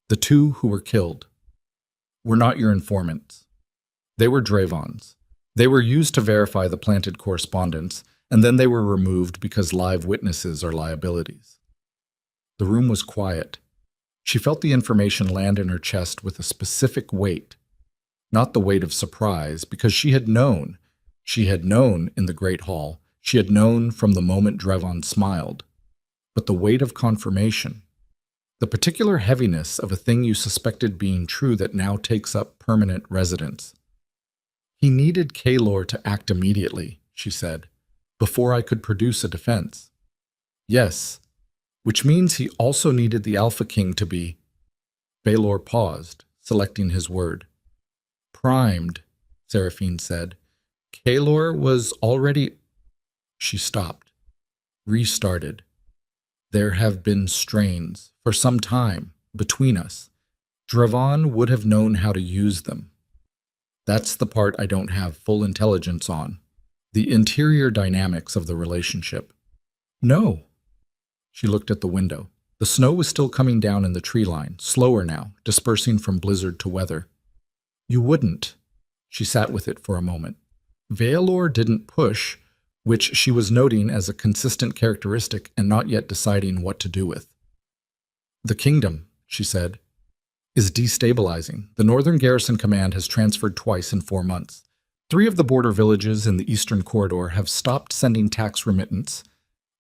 the 2 who were killed, were not your informants. They were Drevon's. They were used to verify the planted correspondence, and then they were removed because live witnesses are liabilities. The room was quiet. She felt the information land in her chest with a specific weight, not the weight of surprise, because she had known. She had known in the Great Hall. She had known from the moment Drevon smiled. But the weight of confirmation, the particular heaviness of a thing you suspected being true that now takes up permanent residence. He needed Kaylor to act immediately, she said, before I could produce a defense. Yes, which means he also needed the Alpha King to be. Baylor paused, selecting his word. Primed, Seraphine said. Kaylor was already... She stopped, restarted. There have been strains, for some time, between us. Drevon would have known how to use them. That's the part I don't have full intelligence on. The interior dynamics of the relationship. No. She looked at the window. The snow was still coming down in the tree line, slower now, dispersing from blizzard to weather. You wouldn't. She sat with it for a moment. Vaelor didn't push, which she was noting as a consistent characteristic and not yet deciding what to do with. The kingdom, she said, is destabilizing. The Northern Garrison Command has transferred twice in 4 months. 3 of the border villages in the eastern corridor have stopped sending tax remittance,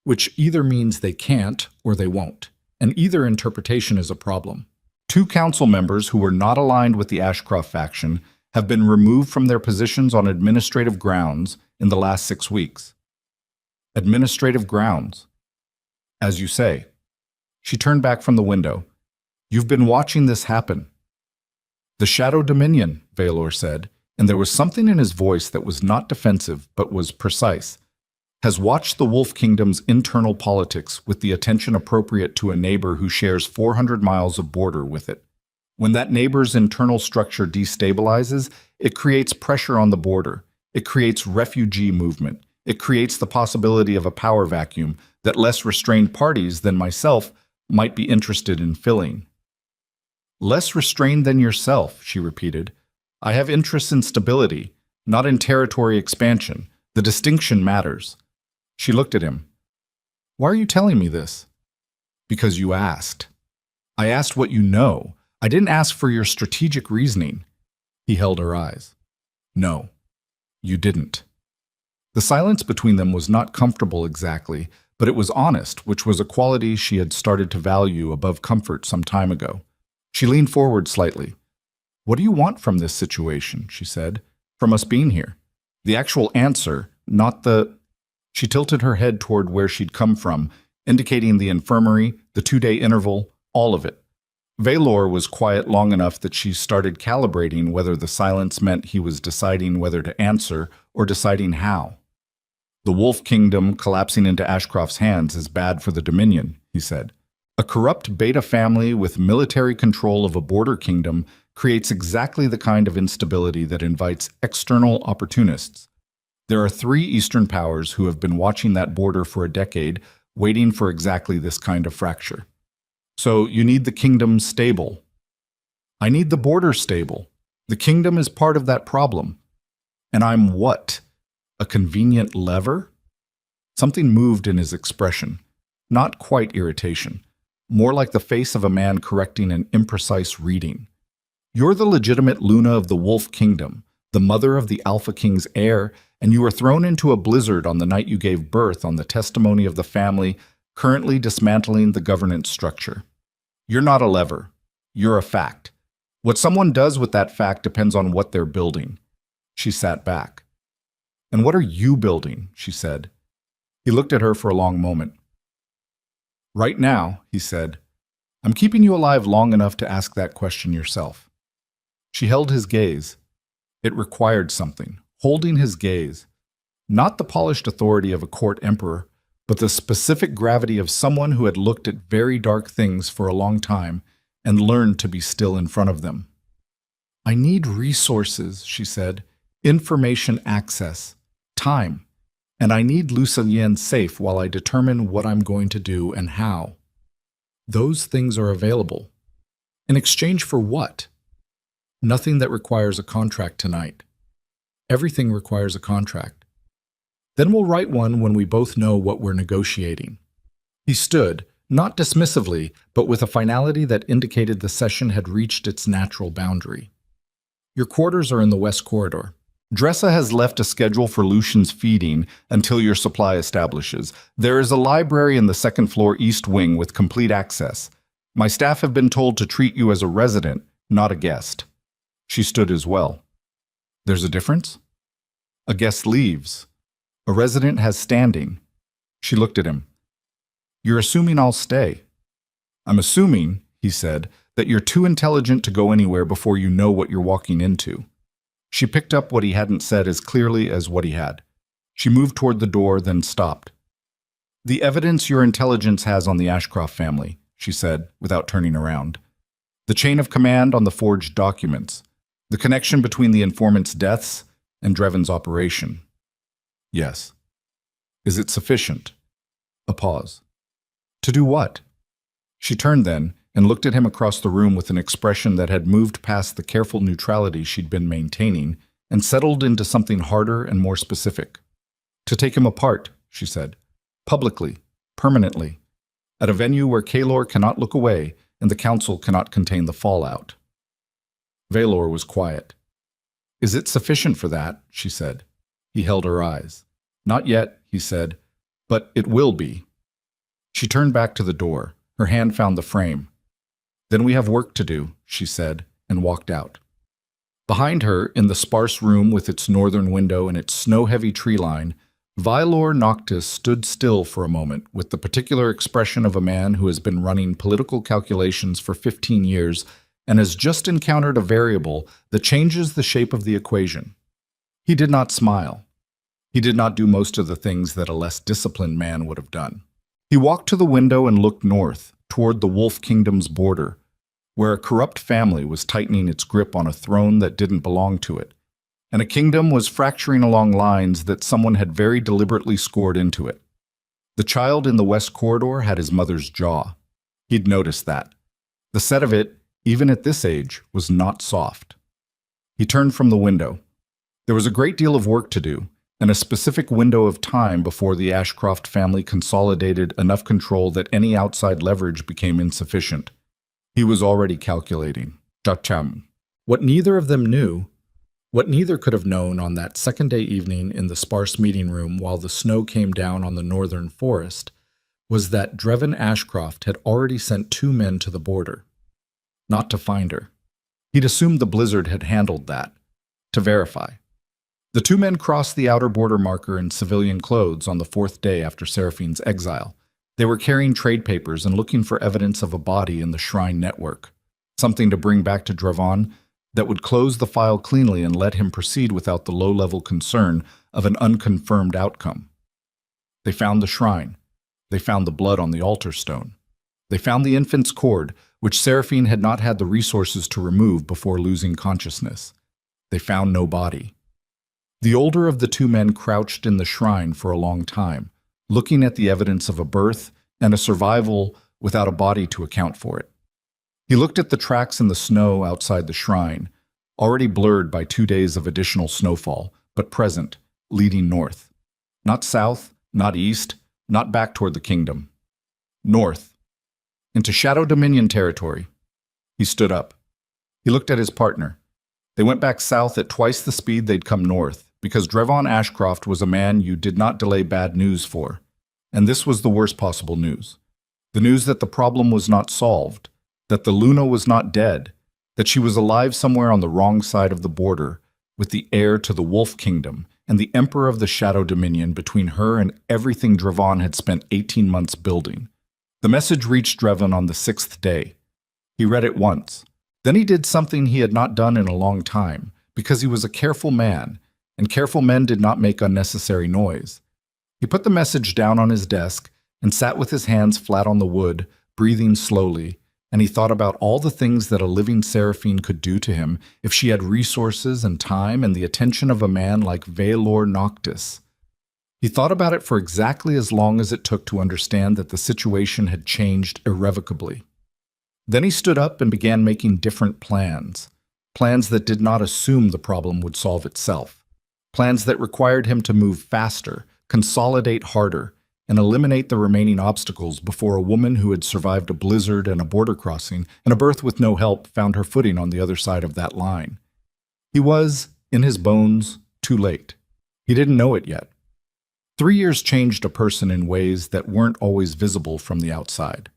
which either means they can't or they won't, and either interpretation is a problem. 2 council members who were not aligned with the Ashcroft faction have been removed from their positions on administrative grounds in the last 6 weeks. Administrative grounds. As you say. She turned back from the window. You've been watching this happen. The Shadow Dominion, Vaelor said, and there was something in his voice that was not defensive but was precise, has watched the Wolf Kingdom's internal politics with the attention appropriate to a neighbor who shares 400 miles of border with it. When that neighbor's internal structure destabilizes, it creates pressure on the border. It creates refugee movement. It creates the possibility of a power vacuum that less restrained parties than myself might be interested in filling. Less restrained than yourself, she repeated. I have interests in stability, not in territory expansion. The distinction matters. She looked at him. Why are you telling me this? Because you asked. I asked what you know. I didn't ask for your strategic reasoning. He held her eyes. No, you didn't. The silence between them was not comfortable exactly, but it was honest, which was a quality she had started to value above comfort some time ago. She leaned forward slightly. What do you want from this situation, she said, from us being here? The actual answer, not the... She tilted her head toward where she'd come from, indicating the infirmary, the 2-day interval, all of it. Vaelor was quiet long enough that she started calibrating whether the silence meant he was deciding whether to answer or deciding how. The Wolf Kingdom collapsing into Ashcroft's hands is bad for the Dominion, he said. A corrupt Beta family with military control of a border kingdom creates exactly the kind of instability that invites external opportunists. There are 3 Eastern powers who have been watching that border for a decade, waiting for exactly this kind of fracture. So you need the kingdom stable. I need the border stable. The kingdom is part of that problem. And I'm what? A convenient lever? Something moved in his expression. Not quite irritation. More like the face of a man correcting an imprecise reading. You're the legitimate Luna of the Wolf Kingdom, the mother of the Alpha King's heir, and you were thrown into a blizzard on the night you gave birth on the testimony of the family currently dismantling the governance structure. You're not a lever. You're a fact. What someone does with that fact depends on what they're building. She sat back. And what are you building? She said. He looked at her for a long moment. Right now, he said, I'm keeping you alive long enough to ask that question yourself. She held his gaze. It required something, holding his gaze. Not the polished authority of a court emperor, but the specific gravity of someone who had looked at very dark things for a long time and learned to be still in front of them. I need resources, she said, information access, time, and I need Lucien safe while I determine what I'm going to do and how. Those things are available. In exchange for what? Nothing that requires a contract tonight. Everything requires a contract. Then we'll write one when we both know what we're negotiating. He stood, not dismissively, but with a finality that indicated the session had reached its natural boundary. Your quarters are in the West Corridor. Dressa has left a schedule for Lucian's feeding until your supply establishes. There is a library in the second floor East Wing with complete access. My staff have been told to treat you as a resident, not a guest. She stood as well. There's a difference? A guest leaves. A resident has standing. She looked at him. You're assuming I'll stay. I'm assuming, he said, that you're too intelligent to go anywhere before you know what you're walking into. She picked up what he hadn't said as clearly as what he had. She moved toward the door, then stopped. The evidence your intelligence has on the Ashcroft family, she said, without turning around. The chain of command on the forged documents. The connection between the informant's deaths and Dreven's operation. Yes. Is it sufficient? A pause. To do what? She turned then and looked at him across the room with an expression that had moved past the careful neutrality she'd been maintaining and settled into something harder and more specific. To take him apart, she said, publicly, permanently, at a venue where Kaelor cannot look away and the council cannot contain the fallout. Valor was quiet. Is it sufficient for that? She said. He held her eyes. Not yet, he said, but it will be. She turned back to the door. Her hand found the frame. Then we have work to do, she said, and walked out. Behind her, in the sparse room with its northern window and its snow-heavy tree line, Vailor Noctis stood still for a moment with the particular expression of a man who has been running political calculations for 15 years and has just encountered a variable that changes the shape of the equation. He did not smile. He did not do most of the things that a less disciplined man would have done. He walked to the window and looked north, toward the Wolf Kingdom's border, where a corrupt family was tightening its grip on a throne that didn't belong to it, and a kingdom was fracturing along lines that someone had very deliberately scored into it. The child in the West Corridor had his mother's jaw. He'd noticed that. The set of it, even at this age, was not soft. He turned from the window. There was a great deal of work to do, and a specific window of time before the Ashcroft family consolidated enough control that any outside leverage became insufficient. He was already calculating. Chacham. What neither of them knew, what neither could have known on that second-day evening in the sparse meeting room while the snow came down on the northern forest, was that Dreven Ashcroft had already sent 2 men to the border. Not to find her. He'd assumed the blizzard had handled that. To verify. The 2 men crossed the outer border marker in civilian clothes on the 4th day after Seraphine's exile. They were carrying trade papers and looking for evidence of a body in the shrine network, something to bring back to Dreven that would close the file cleanly and let him proceed without the low-level concern of an unconfirmed outcome. They found the shrine. They found the blood on the altar stone. They found the infant's cord, which Seraphine had not had the resources to remove before losing consciousness. They found no body. The older of the 2 men crouched in the shrine for a long time, looking at the evidence of a birth and a survival without a body to account for it. He looked at the tracks in the snow outside the shrine, already blurred by 2 days of additional snowfall, but present, leading north. Not south, not east, not back toward the kingdom. North. Into Shadow Dominion territory. He stood up. He looked at his partner. They went back south at twice the speed they'd come north, because Drevon Ashcroft was a man you did not delay bad news for. And this was the worst possible news. The news that the problem was not solved, that the Luna was not dead, that she was alive somewhere on the wrong side of the border, with the heir to the Wolf Kingdom and the Emperor of the Shadow Dominion between her and everything Drevon had spent 18 months building. The message reached Drevon on the 6th day. He read it once. Then he did something he had not done in a long time, because he was a careful man, and careful men did not make unnecessary noise. He put the message down on his desk and sat with his hands flat on the wood, breathing slowly, and he thought about all the things that a living Seraphine could do to him if she had resources and time and the attention of a man like Valor Noctis. He thought about it for exactly as long as it took to understand that the situation had changed irrevocably. Then he stood up and began making different plans, plans that did not assume the problem would solve itself, plans that required him to move faster, consolidate harder, and eliminate the remaining obstacles before a woman who had survived a blizzard and a border crossing and a birth with no help found her footing on the other side of that line. He was, in his bones, too late. He didn't know it yet. 3 years changed a person in ways that weren't always visible from the outside.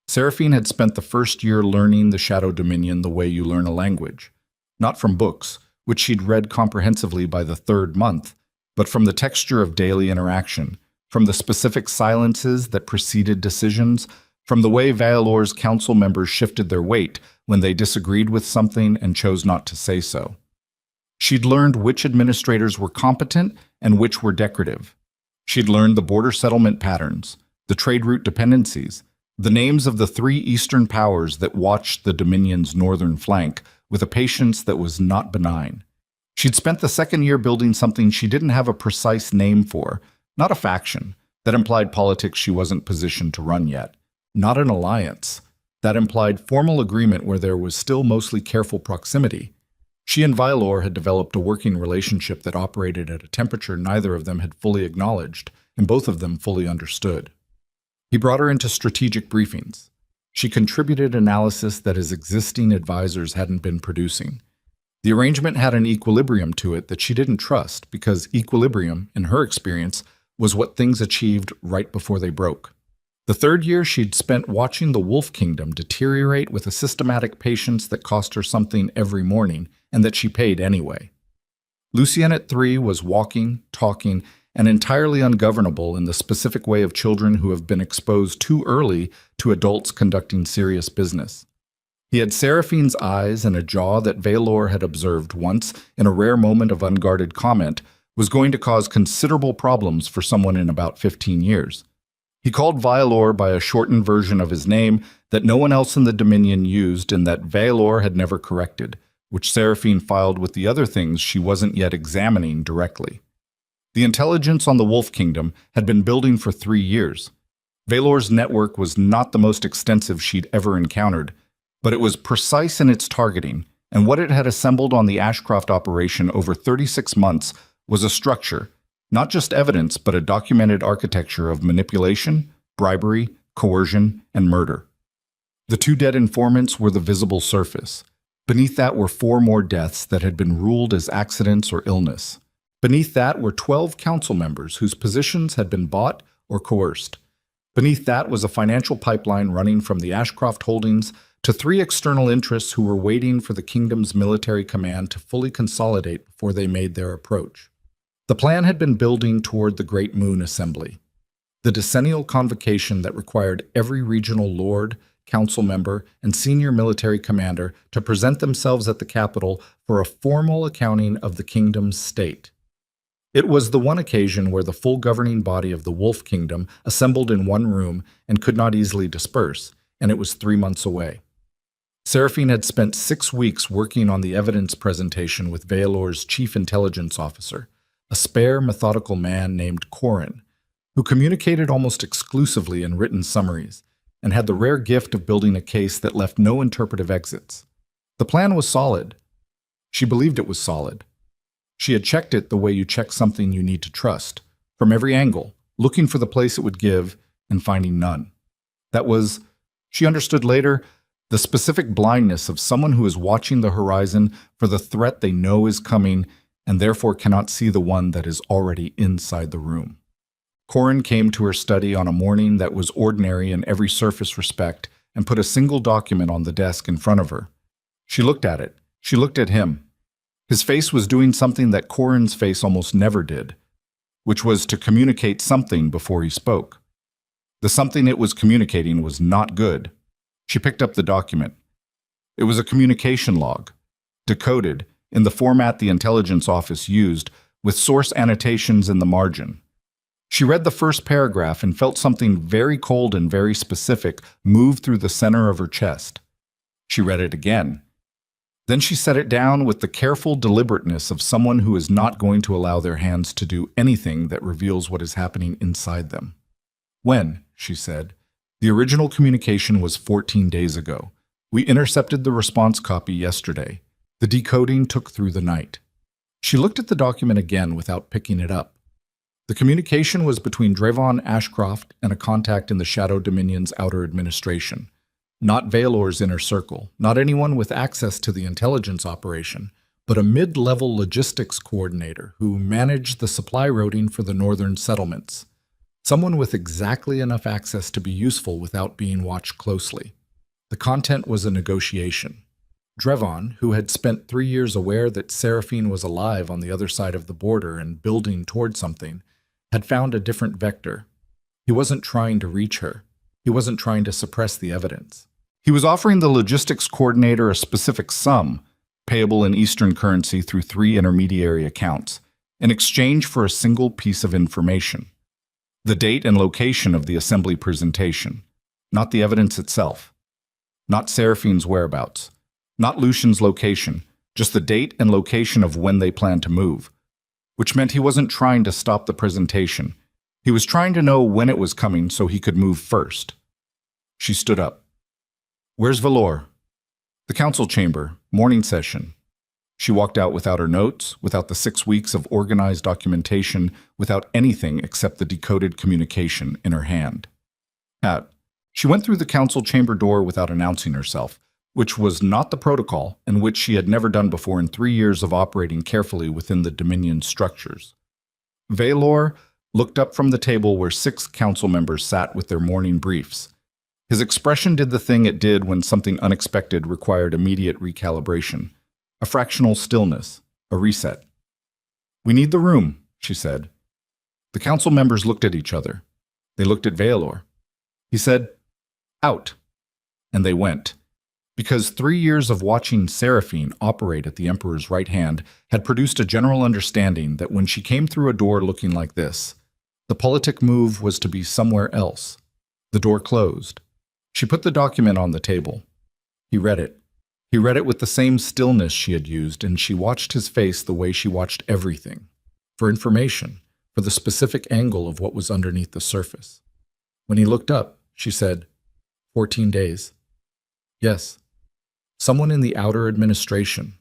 Seraphine had spent the first year learning the Shadow Dominion the way you learn a language, not from books, which she'd read comprehensively by the 3rd month, but from the texture of daily interaction, from the specific silences that preceded decisions, from the way Valor's council members shifted their weight when they disagreed with something and chose not to say so. She'd learned which administrators were competent and which were decorative. She'd learned the border settlement patterns, the trade route dependencies, the names of the 3 eastern powers that watched the Dominion's northern flank with a patience that was not benign. She'd spent the 2nd year building something she didn't have a precise name for, not a faction. That implied politics she wasn't positioned to run yet. Not an alliance. That implied formal agreement where there was still mostly careful proximity. She and Valor had developed a working relationship that operated at a temperature neither of them had fully acknowledged, and both of them fully understood. He brought her into strategic briefings. She contributed analysis that his existing advisors hadn't been producing. The arrangement had an equilibrium to it that she didn't trust because equilibrium, in her experience, was what things achieved right before they broke. The 3rd year she'd spent watching the Wolf Kingdom deteriorate with a systematic patience that cost her something every morning and that she paid anyway. Lucienne at 3 was walking, talking, and entirely ungovernable in the specific way of children who have been exposed too early to adults conducting serious business. He had Seraphine's eyes and a jaw that Valor had observed once in a rare moment of unguarded comment was going to cause considerable problems for someone in about 15 years. He called Valor by a shortened version of his name that no one else in the Dominion used and that Valor had never corrected, which Seraphine filed with the other things she wasn't yet examining directly. The intelligence on the Wolf Kingdom had been building for 3 years. Valor's network was not the most extensive she'd ever encountered, but it was precise in its targeting, and what it had assembled on the Ashcroft operation over 36 months was a structure, not just evidence, but a documented architecture of manipulation, bribery, coercion, and murder. The 2 dead informants were the visible surface. Beneath that were 4 more deaths that had been ruled as accidents or illness. Beneath that were 12 council members whose positions had been bought or coerced. Beneath that was a financial pipeline running from the Ashcroft holdings to 3 external interests who were waiting for the kingdom's military command to fully consolidate before they made their approach. The plan had been building toward the Great Moon Assembly, the decennial convocation that required every regional lord, council member, and senior military commander to present themselves at the capital for a formal accounting of the kingdom's state. It was the one occasion where the full governing body of the Wolf Kingdom assembled in one room and could not easily disperse, and it was 3 months away. Seraphine had spent 6 weeks working on the evidence presentation with Valor's chief intelligence officer, a spare, methodical man named Corin, who communicated almost exclusively in written summaries and had the rare gift of building a case that left no interpretive exits. The plan was solid. She believed it was solid. She had checked it the way you check something you need to trust, from every angle, looking for the place it would give and finding none. That was, she understood later, the specific blindness of someone who is watching the horizon for the threat they know is coming and therefore cannot see the one that is already inside the room. Corin came to her study on a morning that was ordinary in every surface respect and put a single document on the desk in front of her. She looked at it. She looked at him. His face was doing something that Corin's face almost never did, which was to communicate something before he spoke. The something it was communicating was not good. She picked up the document. It was a communication log, decoded in the format the intelligence office used, with source annotations in the margin. She read the first paragraph and felt something very cold and very specific move through the center of her chest. She read it again. Then she set it down with the careful deliberateness of someone who is not going to allow their hands to do anything that reveals what is happening inside them. When, she said, the original communication was 14 days ago. We intercepted the response copy yesterday. The decoding took through the night. She looked at the document again without picking it up. The communication was between Drevon Ashcroft and a contact in the Shadow Dominion's outer administration. Not Valor's inner circle, not anyone with access to the intelligence operation, but a mid-level logistics coordinator who managed the supply routing for the northern settlements. Someone with exactly enough access to be useful without being watched closely. The content was a negotiation. Drevon, who had spent 3 years aware that Seraphine was alive on the other side of the border and building toward something, had found a different vector. He wasn't trying to reach her. He wasn't trying to suppress the evidence. He was offering the logistics coordinator a specific sum, payable in Eastern currency through 3 intermediary accounts, in exchange for a single piece of information. The date and location of the assembly presentation, not the evidence itself. Not Seraphine's whereabouts. Not Lucian's location, just the date and location of when they planned to move, which meant he wasn't trying to stop the presentation. He was trying to know when it was coming so he could move first. She stood up. Where's Valor? The council chamber, morning session. She walked out without her notes, without the 6 weeks of organized documentation, without anything except the decoded communication in her hand. She went through the council chamber door without announcing herself, which was not the protocol and which she had never done before in 3 years of operating carefully within the Dominion structures. Valor looked up from the table where 6 council members sat with their morning briefs. His expression did the thing it did when something unexpected required immediate recalibration, a fractional stillness, a reset. We need the room, she said. The council members looked at each other. They looked at Valor. He said, out. And they went. Because 3 years of watching Seraphine operate at the Emperor's right hand had produced a general understanding that when she came through a door looking like this, the politic move was to be somewhere else. The door closed. She put the document on the table. He read it. He read it with the same stillness she had used, and she watched his face the way she watched everything, for information, for the specific angle of what was underneath the surface. When he looked up, she said, 14 days. Yes. Someone in the outer administration.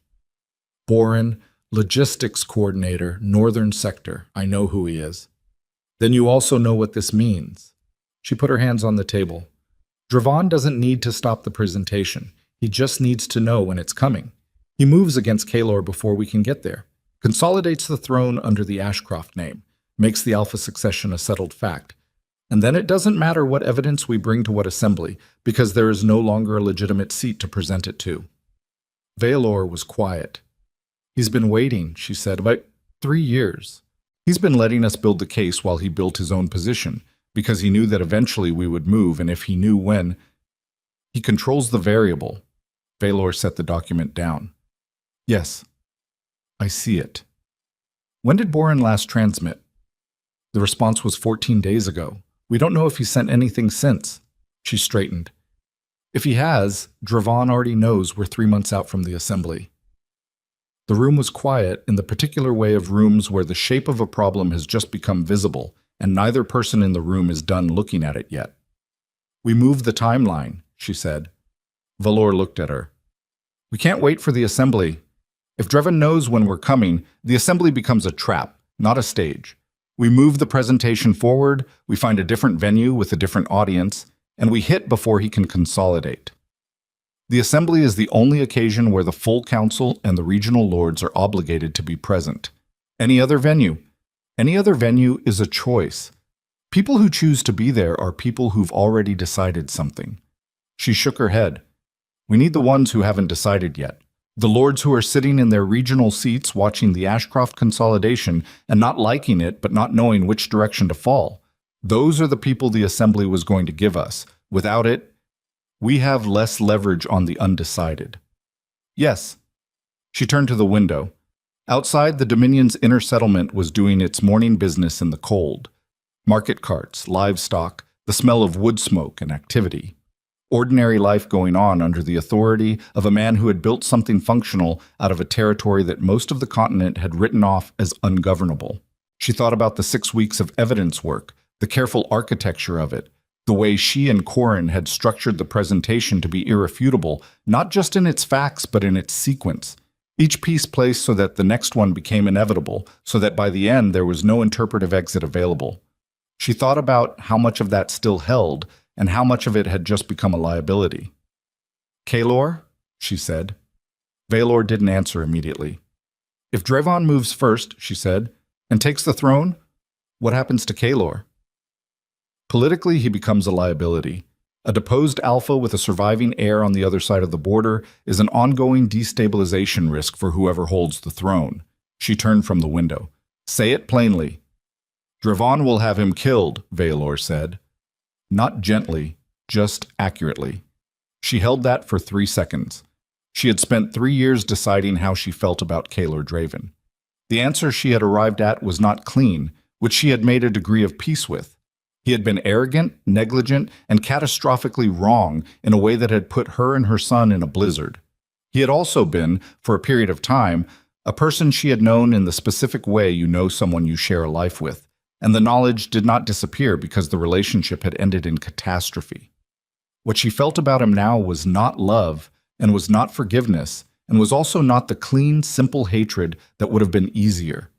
Boren, logistics coordinator, northern sector. I know who he is. Then you also know what this means. She put her hands on the table. Drevon doesn't need to stop the presentation. He just needs to know when it's coming. He moves against Kalor before we can get there. Consolidates the throne under the Ashcroft name. Makes the Alpha succession a settled fact. And then it doesn't matter what evidence we bring to what assembly, because there is no longer a legitimate seat to present it to. Valor was quiet. He's been waiting, she said, about 3 years. He's been letting us build the case while he built his own position, because he knew that eventually we would move, and if he knew when. He controls the variable. Valor set the document down. Yes, I see it. When did Boren last transmit? The response was 14 days ago. We don't know if he sent anything since. She straightened. If he has, Drevon already knows we're 3 months out from the assembly. The room was quiet in the particular way of rooms where the shape of a problem has just become visible, and neither person in the room is done looking at it yet. We moved the timeline, she said. Valor looked at her. We can't wait for the assembly. If Drevon knows when we're coming, the assembly becomes a trap, not a stage. We move the presentation forward, we find a different venue with a different audience, and we hit before he can consolidate. The assembly is the only occasion where the full council and the regional lords are obligated to be present. Any other venue? Any other venue is a choice. People who choose to be there are people who've already decided something. She shook her head. We need the ones who haven't decided yet. The lords who are sitting in their regional seats watching the Ashcroft consolidation and not liking it but not knowing which direction to fall. Those are the people the assembly was going to give us. Without it, we have less leverage on the undecided. Yes. She turned to the window. Outside, the Dominion's inner settlement was doing its morning business in the cold. Market carts, livestock, the smell of wood smoke and activity. Ordinary life going on under the authority of a man who had built something functional out of a territory that most of the continent had written off as ungovernable. She thought about the 6 weeks of evidence work, the careful architecture of it, the way she and Corin had structured the presentation to be irrefutable, not just in its facts but in its sequence. Each piece placed so that the next one became inevitable, so that by the end there was no interpretive exit available. She thought about how much of that still held, and how much of it had just become a liability. Kaelor? She said. Vaelor didn't answer immediately. If Drevon moves first, she said, and takes the throne, what happens to Kaelor? Politically, he becomes a liability. A deposed alpha with a surviving heir on the other side of the border is an ongoing destabilization risk for whoever holds the throne. She turned from the window. Say it plainly. Drevon will have him killed, Vaelor said. Not gently, just accurately. She held that for 3 seconds. She had spent 3 years deciding how she felt about Kaelor Draven. The answer she had arrived at was not clean, which she had made a degree of peace with. He had been arrogant, negligent, and catastrophically wrong in a way that had put her and her son in a blizzard. He had also been, for a period of time, a person she had known in the specific way you know someone you share a life with, and the knowledge did not disappear because the relationship had ended in catastrophe. What she felt about him now was not love, and was not forgiveness, and was also not the clean, simple hatred that would have been easier.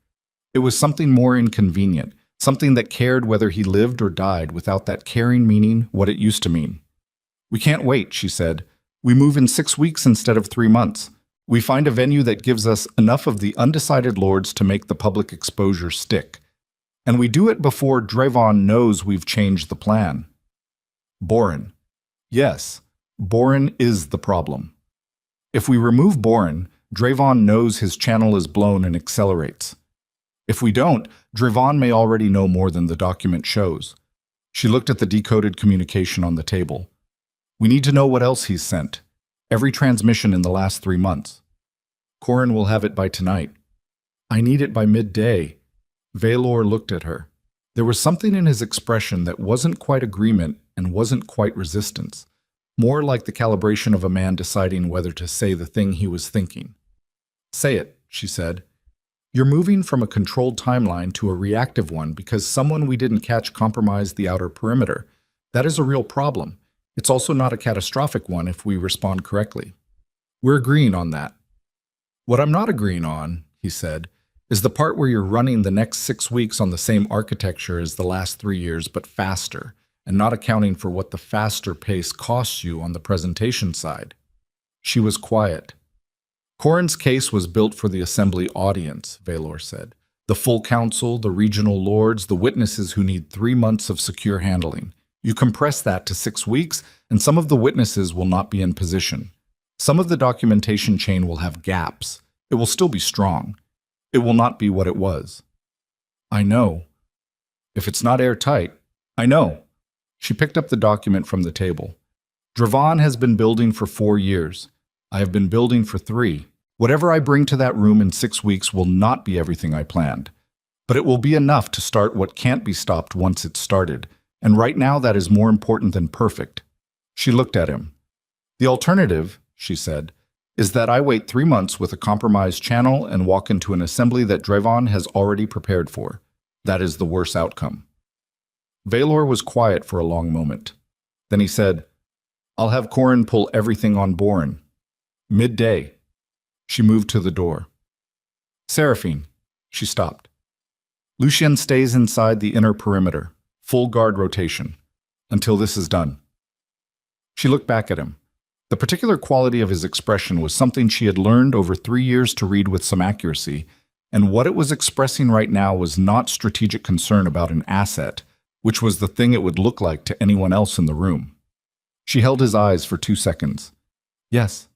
It was something more inconvenient, something that cared whether he lived or died without that caring meaning what it used to mean. We can't wait, she said. We move in 6 weeks instead of 3 months. We find a venue that gives us enough of the undecided lords to make the public exposure stick. And we do it before Drevon knows we've changed the plan. Boren. Yes, Boren is the problem. If we remove Boren, Drevon knows his channel is blown and accelerates. If we don't, Drevon may already know more than the document shows. She looked at the decoded communication on the table. We need to know what else he's sent. Every transmission in the last 3 months. Corin will have it by tonight. I need it by midday. Vaelor looked at her. There was something in his expression that wasn't quite agreement and wasn't quite resistance, more like the calibration of a man deciding whether to say the thing he was thinking. Say it, she said. You're moving from a controlled timeline to a reactive one because someone we didn't catch compromised the outer perimeter. That is a real problem. It's also not a catastrophic one if we respond correctly. We're agreeing on that. What I'm not agreeing on, he said, is the part where you're running the next 6 weeks on the same architecture as the last 3 years, but faster, and not accounting for what the faster pace costs you on the presentation side. She was quiet. Corin's case was built for the assembly audience, Vaelor said. The full council, the regional lords, the witnesses who need 3 months of secure handling. You compress that to 6 weeks, and some of the witnesses will not be in position. Some of the documentation chain will have gaps. It will still be strong. It will not be what it was. I know. If it's not airtight, I know. She picked up the document from the table. Drevon has been building for 4 years. I have been building for 3. Whatever I bring to that room in 6 weeks will not be everything I planned. But it will be enough to start what can't be stopped once it's started. And right now that is more important than perfect. She looked at him. The alternative, she said, is that I wait 3 months with a compromised channel and walk into an assembly that Drevon has already prepared for. That is the worst outcome. Vaelor was quiet for a long moment. Then he said, I'll have Corin pull everything on Boren. Midday. She moved to the door. Seraphine. She stopped. Lucien stays inside the inner perimeter, full guard rotation, until this is done. She looked back at him. The particular quality of his expression was something she had learned over 3 years to read with some accuracy, And what it was expressing right now was not strategic concern about an asset, which was the thing it would look like to anyone else in the room. She held his eyes for 2 seconds. "Yes,"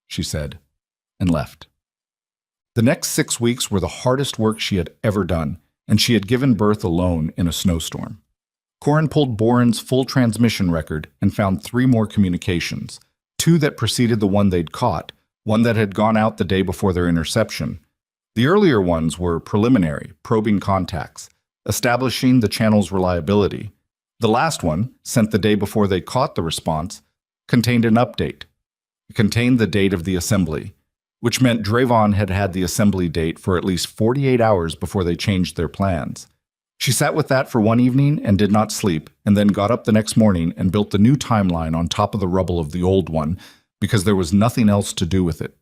she said, and left. The next 6 weeks were the hardest work she had ever done, and she had given birth alone in a snowstorm. Corin pulled Boren's full transmission record and found 3 more communications, 2 that preceded the one they'd caught, one that had gone out the day before their interception. The earlier ones were preliminary, probing contacts, establishing the channel's reliability. The last one, sent the day before they caught the response, contained an update. It contained the date of the assembly, which meant Drayvon had had the assembly date for at least 48 hours before they changed their plans. She sat with that for one evening and did not sleep, and then got up the next morning and built the new timeline on top of the rubble of the old one, because there was nothing else to do with it.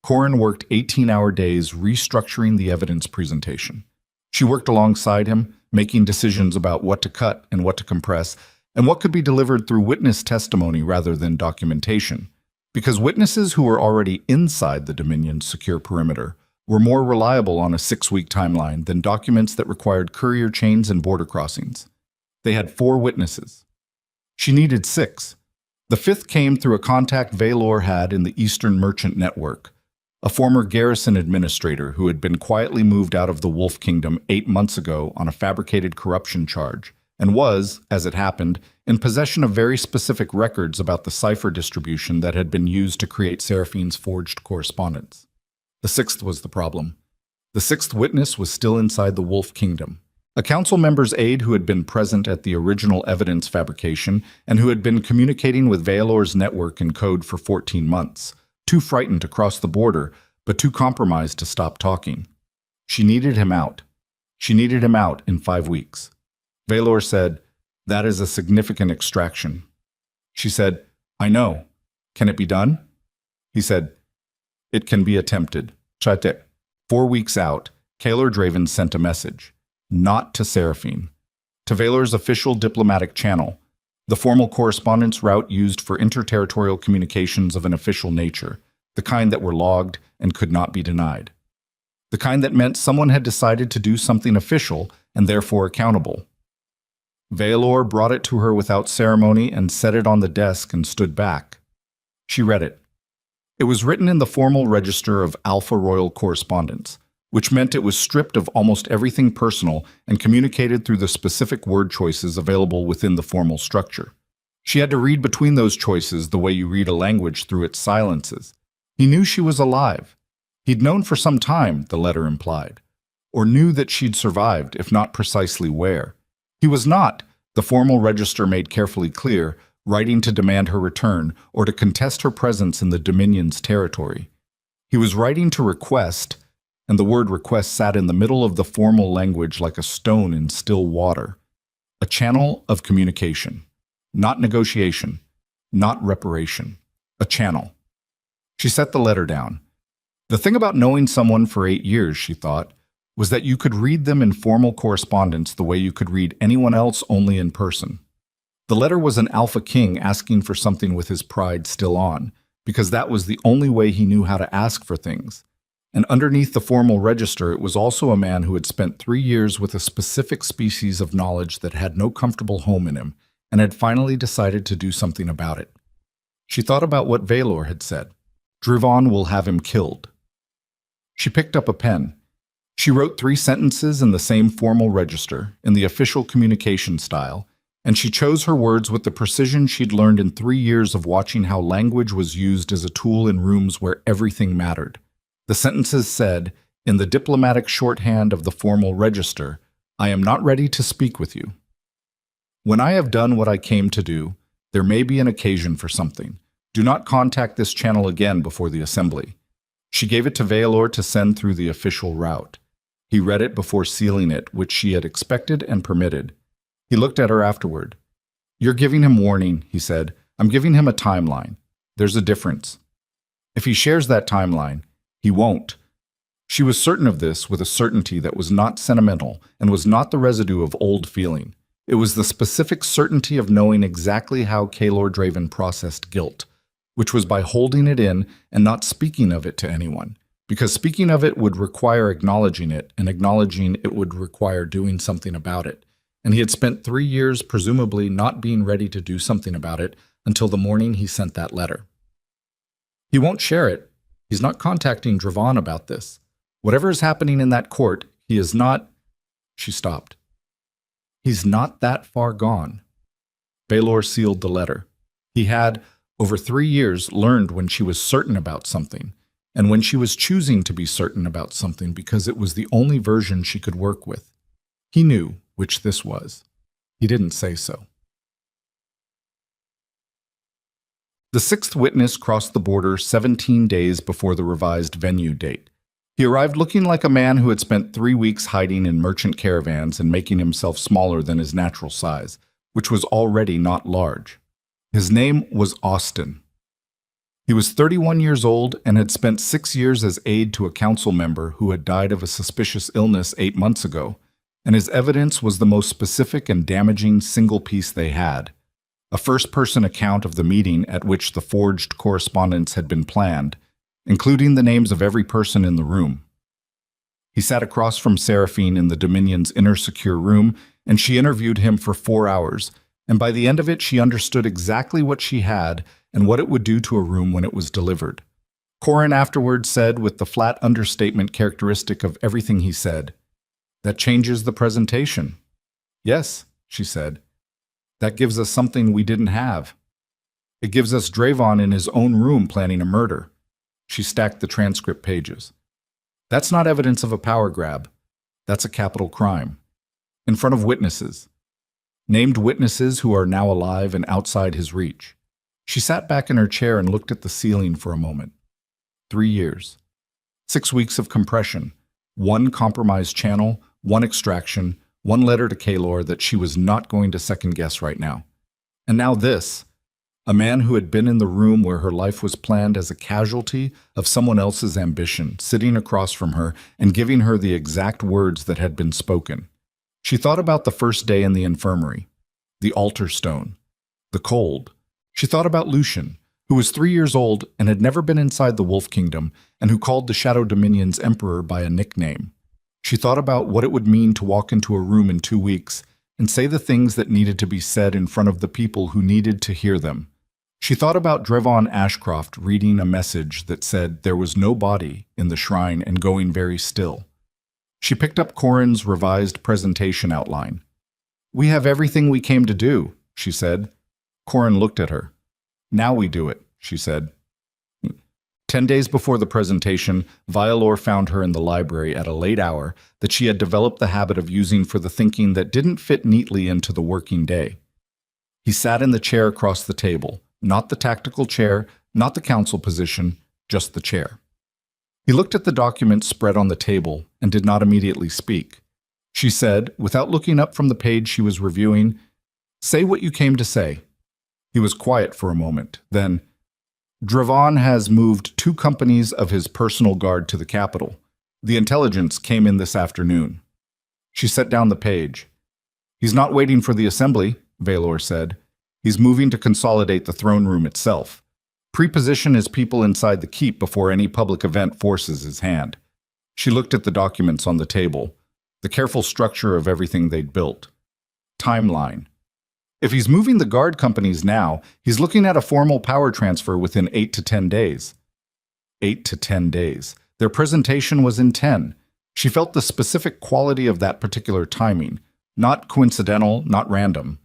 Corin worked 18-hour days restructuring the evidence presentation. She worked alongside him, making decisions about what to cut and what to compress, and what could be delivered through witness testimony rather than documentation. Because witnesses who were already inside the Dominion's secure perimeter were more reliable on a 6-week timeline than documents that required courier chains and border crossings. They had 4 witnesses. She needed 6. The 5th came through a contact Valor had in the Eastern Merchant Network, a former garrison administrator who had been quietly moved out of the Wolf Kingdom 8 months ago on a fabricated corruption charge, and was, as it happened, in possession of very specific records about the cipher distribution that had been used to create Seraphine's forged correspondence. The 6th was the problem. The 6th witness was still inside the Wolf Kingdom. A council member's aide who had been present at the original evidence fabrication and who had been communicating with Valor's network in code for 14 months. Too frightened to cross the border, but too compromised to stop talking. She needed him out. She needed him out in 5 weeks. Valor said, "That is a significant extraction." She said, "I know. Can it be done?" He said, "It can be attempted." 4 weeks out, Kaylor Draven sent a message. Not to Seraphine. To Valor's official diplomatic channel, the formal correspondence route used for interterritorial communications of an official nature, the kind that were logged and could not be denied. The kind that meant someone had decided to do something official and therefore accountable. Valor brought it to her without ceremony and set it on the desk and stood back. She read it. It was written in the formal register of Alpha Royal Correspondence, which meant it was stripped of almost everything personal and communicated through the specific word choices available within the formal structure. She had to read between those choices the way you read a language through its silences. He knew she was alive. He'd known for some time, the letter implied, or knew that she'd survived, if not precisely where. He was not, the formal register made carefully clear, writing to demand her return or to contest her presence in the Dominion's territory. He was writing to request, and the word request sat in the middle of the formal language like a stone in still water. A channel of communication. Not negotiation. Not reparation. A channel. She set the letter down. The thing about knowing someone for 8 years, she thought, was that you could read them in formal correspondence the way you could read anyone else only in person. The letter was an Alpha King asking for something with his pride still on, because that was the only way he knew how to ask for things. And underneath the formal register, it was also a man who had spent 3 years with a specific species of knowledge that had no comfortable home in him, and had finally decided to do something about it. She thought about what Valor had said. Drayvon will have him killed. She picked up a pen. She wrote 3 sentences in the same formal register, in the official communication style, and she chose her words with the precision she'd learned in 3 years of watching how language was used as a tool in rooms where everything mattered. The sentences said, in the diplomatic shorthand of the formal register, "I am not ready to speak with you. When I have done what I came to do, there may be an occasion for something. Do not contact this channel again before the assembly." She gave it to Valor to send through the official route. He read it before sealing it, which she had expected and permitted. He looked at her afterward. "You're giving him warning," he said. "I'm giving him a timeline. There's a difference. If he shares that timeline, he won't." She was certain of this with a certainty that was not sentimental and was not the residue of old feeling. It was the specific certainty of knowing exactly how Kaylor Draven processed guilt, which was by holding it in and not speaking of it to anyone. because speaking of it would require acknowledging it, and acknowledging it would require doing something about it. And he had spent 3 years presumably not being ready to do something about it until the morning he sent that letter. He won't share it. He's not contacting Dravon about this. Whatever is happening in that court, he is not... She stopped. He's not that far gone. Baylor sealed the letter. He had, over 3 years, learned when she was certain about something, and when she was choosing to be certain about something because it was the only version she could work with. He knew which this was. He didn't say so. The sixth witness crossed the border 17 days before the revised venue date. He arrived looking like a man who had spent 3 weeks hiding in merchant caravans and making himself smaller than his natural size, which was already not large. His name was Austin. He was 31 years old and had spent 6 years as aide to a council member who had died of a suspicious illness 8 months ago, and his evidence was the most specific and damaging single piece they had. A first-person account of the meeting at which the forged correspondence had been planned, including the names of every person in the room. He sat across from Seraphine in the Dominion's inner secure room, and she interviewed him for 4 hours, and by the end of it she understood exactly what she had and what it would do to a room when it was delivered. Corin afterwards said, with the flat understatement characteristic of everything he said, "That changes the presentation." "Yes," she said. "That gives us something we didn't have. It gives us Dravon in his own room planning a murder." She stacked the transcript pages. "That's not evidence of a power grab. That's a capital crime. In front of witnesses. Named witnesses who are now alive and outside his reach." She sat back in her chair and looked at the ceiling for a moment. 3 years. 6 weeks of compression. 1 compromised channel, 1 extraction, 1 letter to Kaylor that she was not going to second-guess right now. And now this. A man who had been in the room where her life was planned as a casualty of someone else's ambition, sitting across from her and giving her the exact words that had been spoken. She thought about the first day in the infirmary, the altar stone, the cold. She thought about Lucian, who was 3 years old and had never been inside the Wolf Kingdom and who called the Shadow Dominion's emperor by a nickname. She thought about what it would mean to walk into a room in 2 weeks and say the things that needed to be said in front of the people who needed to hear them. She thought about Dravon Ashcroft reading a message that said there was no body in the shrine and going very still. She picked up Corin's revised presentation outline. "We have everything we came to do," she said. Corin looked at her. "Now we do it," she said. 10 days before the presentation, Violor found her in the library at a late hour that she had developed the habit of using for the thinking that didn't fit neatly into the working day. He sat in the chair across the table, not the tactical chair, not the counsel position, just the chair. He looked at the documents spread on the table and did not immediately speak. She said, without looking up from the page she was reviewing, "Say what you came to say." He was quiet for a moment, then, "Dravon has moved 2 companies of his personal guard to the capital. The intelligence came in this afternoon." She set down the page. "He's not waiting for the assembly," Valor said. "He's moving to consolidate the throne room itself. Preposition his people inside the keep before any public event forces his hand." She looked at the documents on the table, the careful structure of everything they'd built. Timeline. If he's moving the guard companies now, he's looking at a formal power transfer within 8 to 10 days. 8 to 10 days. Their presentation was in 10. She felt the specific quality of that particular timing. Not coincidental, not random.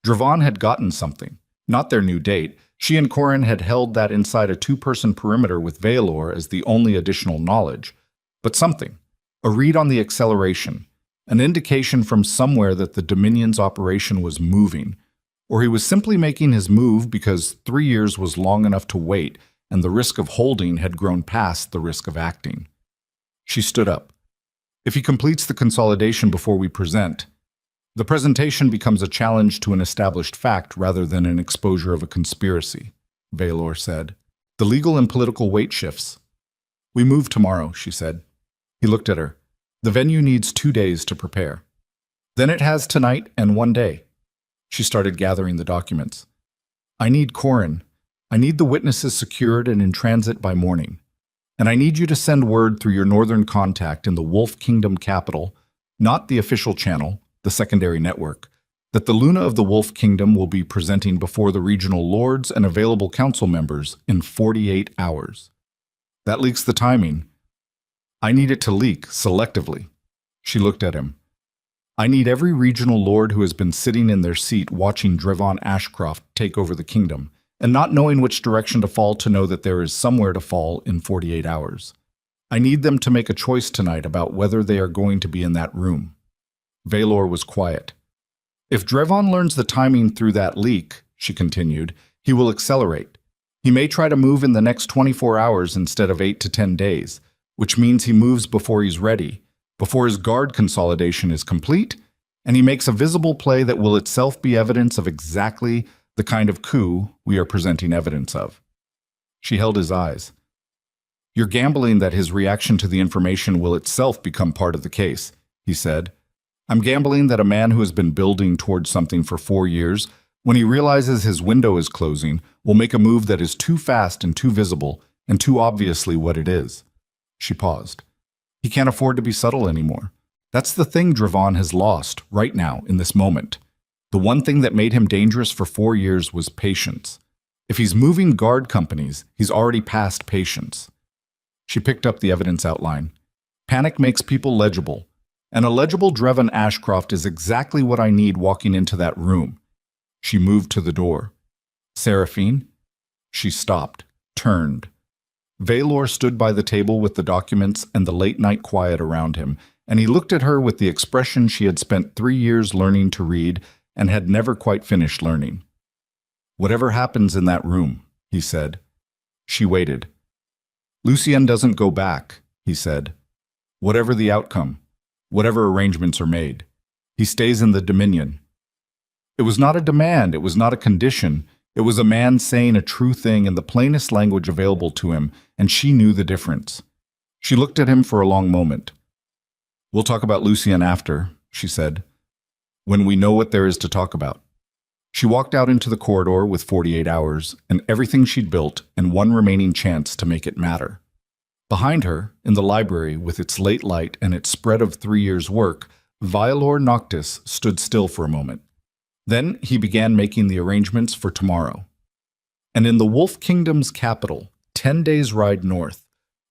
Dravon had gotten something. Not their new date. She and Corin had held that inside a 2-person perimeter with Valor as the only additional knowledge. But something. A read on the acceleration. An indication from somewhere that the Dominion's operation was moving, or he was simply making his move because 3 years was long enough to wait and the risk of holding had grown past the risk of acting. She stood up. "If he completes the consolidation before we present, the presentation becomes a challenge to an established fact rather than an exposure of a conspiracy," Valor said. "The legal and political weight shifts." "We move tomorrow," she said. He looked at her. "The venue needs 2 days to prepare. Then it has tonight and 1 day." She started gathering the documents. "I need Corin. I need the witnesses secured and in transit by morning. and I need you to send word through your northern contact in the Wolf Kingdom capital, not the official channel, the secondary network, that the Luna of the Wolf Kingdom will be presenting before the regional lords and available council members in 48 hours. That leaks the timing. I need it to leak selectively. She looked at him. I need every regional lord who has been sitting in their seat watching Drevon Ashcroft take over the kingdom, and not knowing which direction to fall to know that there is somewhere to fall in 48 hours. I need them to make a choice tonight about whether they are going to be in that room. Valor was quiet. If Drevon learns the timing through that leak, she continued, he will accelerate. He may try to move in the next 24 hours instead of 8 to 10 days, which means he moves before he's ready, before his guard consolidation is complete, and he makes a visible play that will itself be evidence of exactly the kind of coup we are presenting evidence of. She held his eyes. You're gambling that his reaction to the information will itself become part of the case, he said. I'm gambling that a man who has been building towards something for 4 years, when he realizes his window is closing, will make a move that is too fast and too visible and too obviously what it is. She paused. He can't afford to be subtle anymore. That's the thing Drevon has lost right now in this moment. The one thing that made him dangerous for 4 years was patience. If he's moving guard companies, he's already past patience. She picked up the evidence outline. Panic makes people legible. And a legible Drevon Ashcroft is exactly what I need walking into that room. She moved to the door. Seraphine? She stopped, turned. Valor stood by the table with the documents and the late-night quiet around him, and he looked at her with the expression she had spent 3 years learning to read and had never quite finished learning. Whatever happens in that room, he said. She waited. Lucien doesn't go back, he said. Whatever the outcome, whatever arrangements are made, he stays in the Dominion. It was not a demand, it was not a condition. It was a man saying a true thing in the plainest language available to him, and she knew the difference. She looked at him for a long moment. We'll talk about Lucien after, she said, when we know what there is to talk about. She walked out into the corridor with 48 hours and everything she'd built and one remaining chance to make it matter. Behind her, in the library with its late light and its spread of 3 years' work, Violor Noctis stood still for a moment. Then he began making the arrangements for tomorrow. And in the Wolf Kingdom's capital, 10 days' ride north,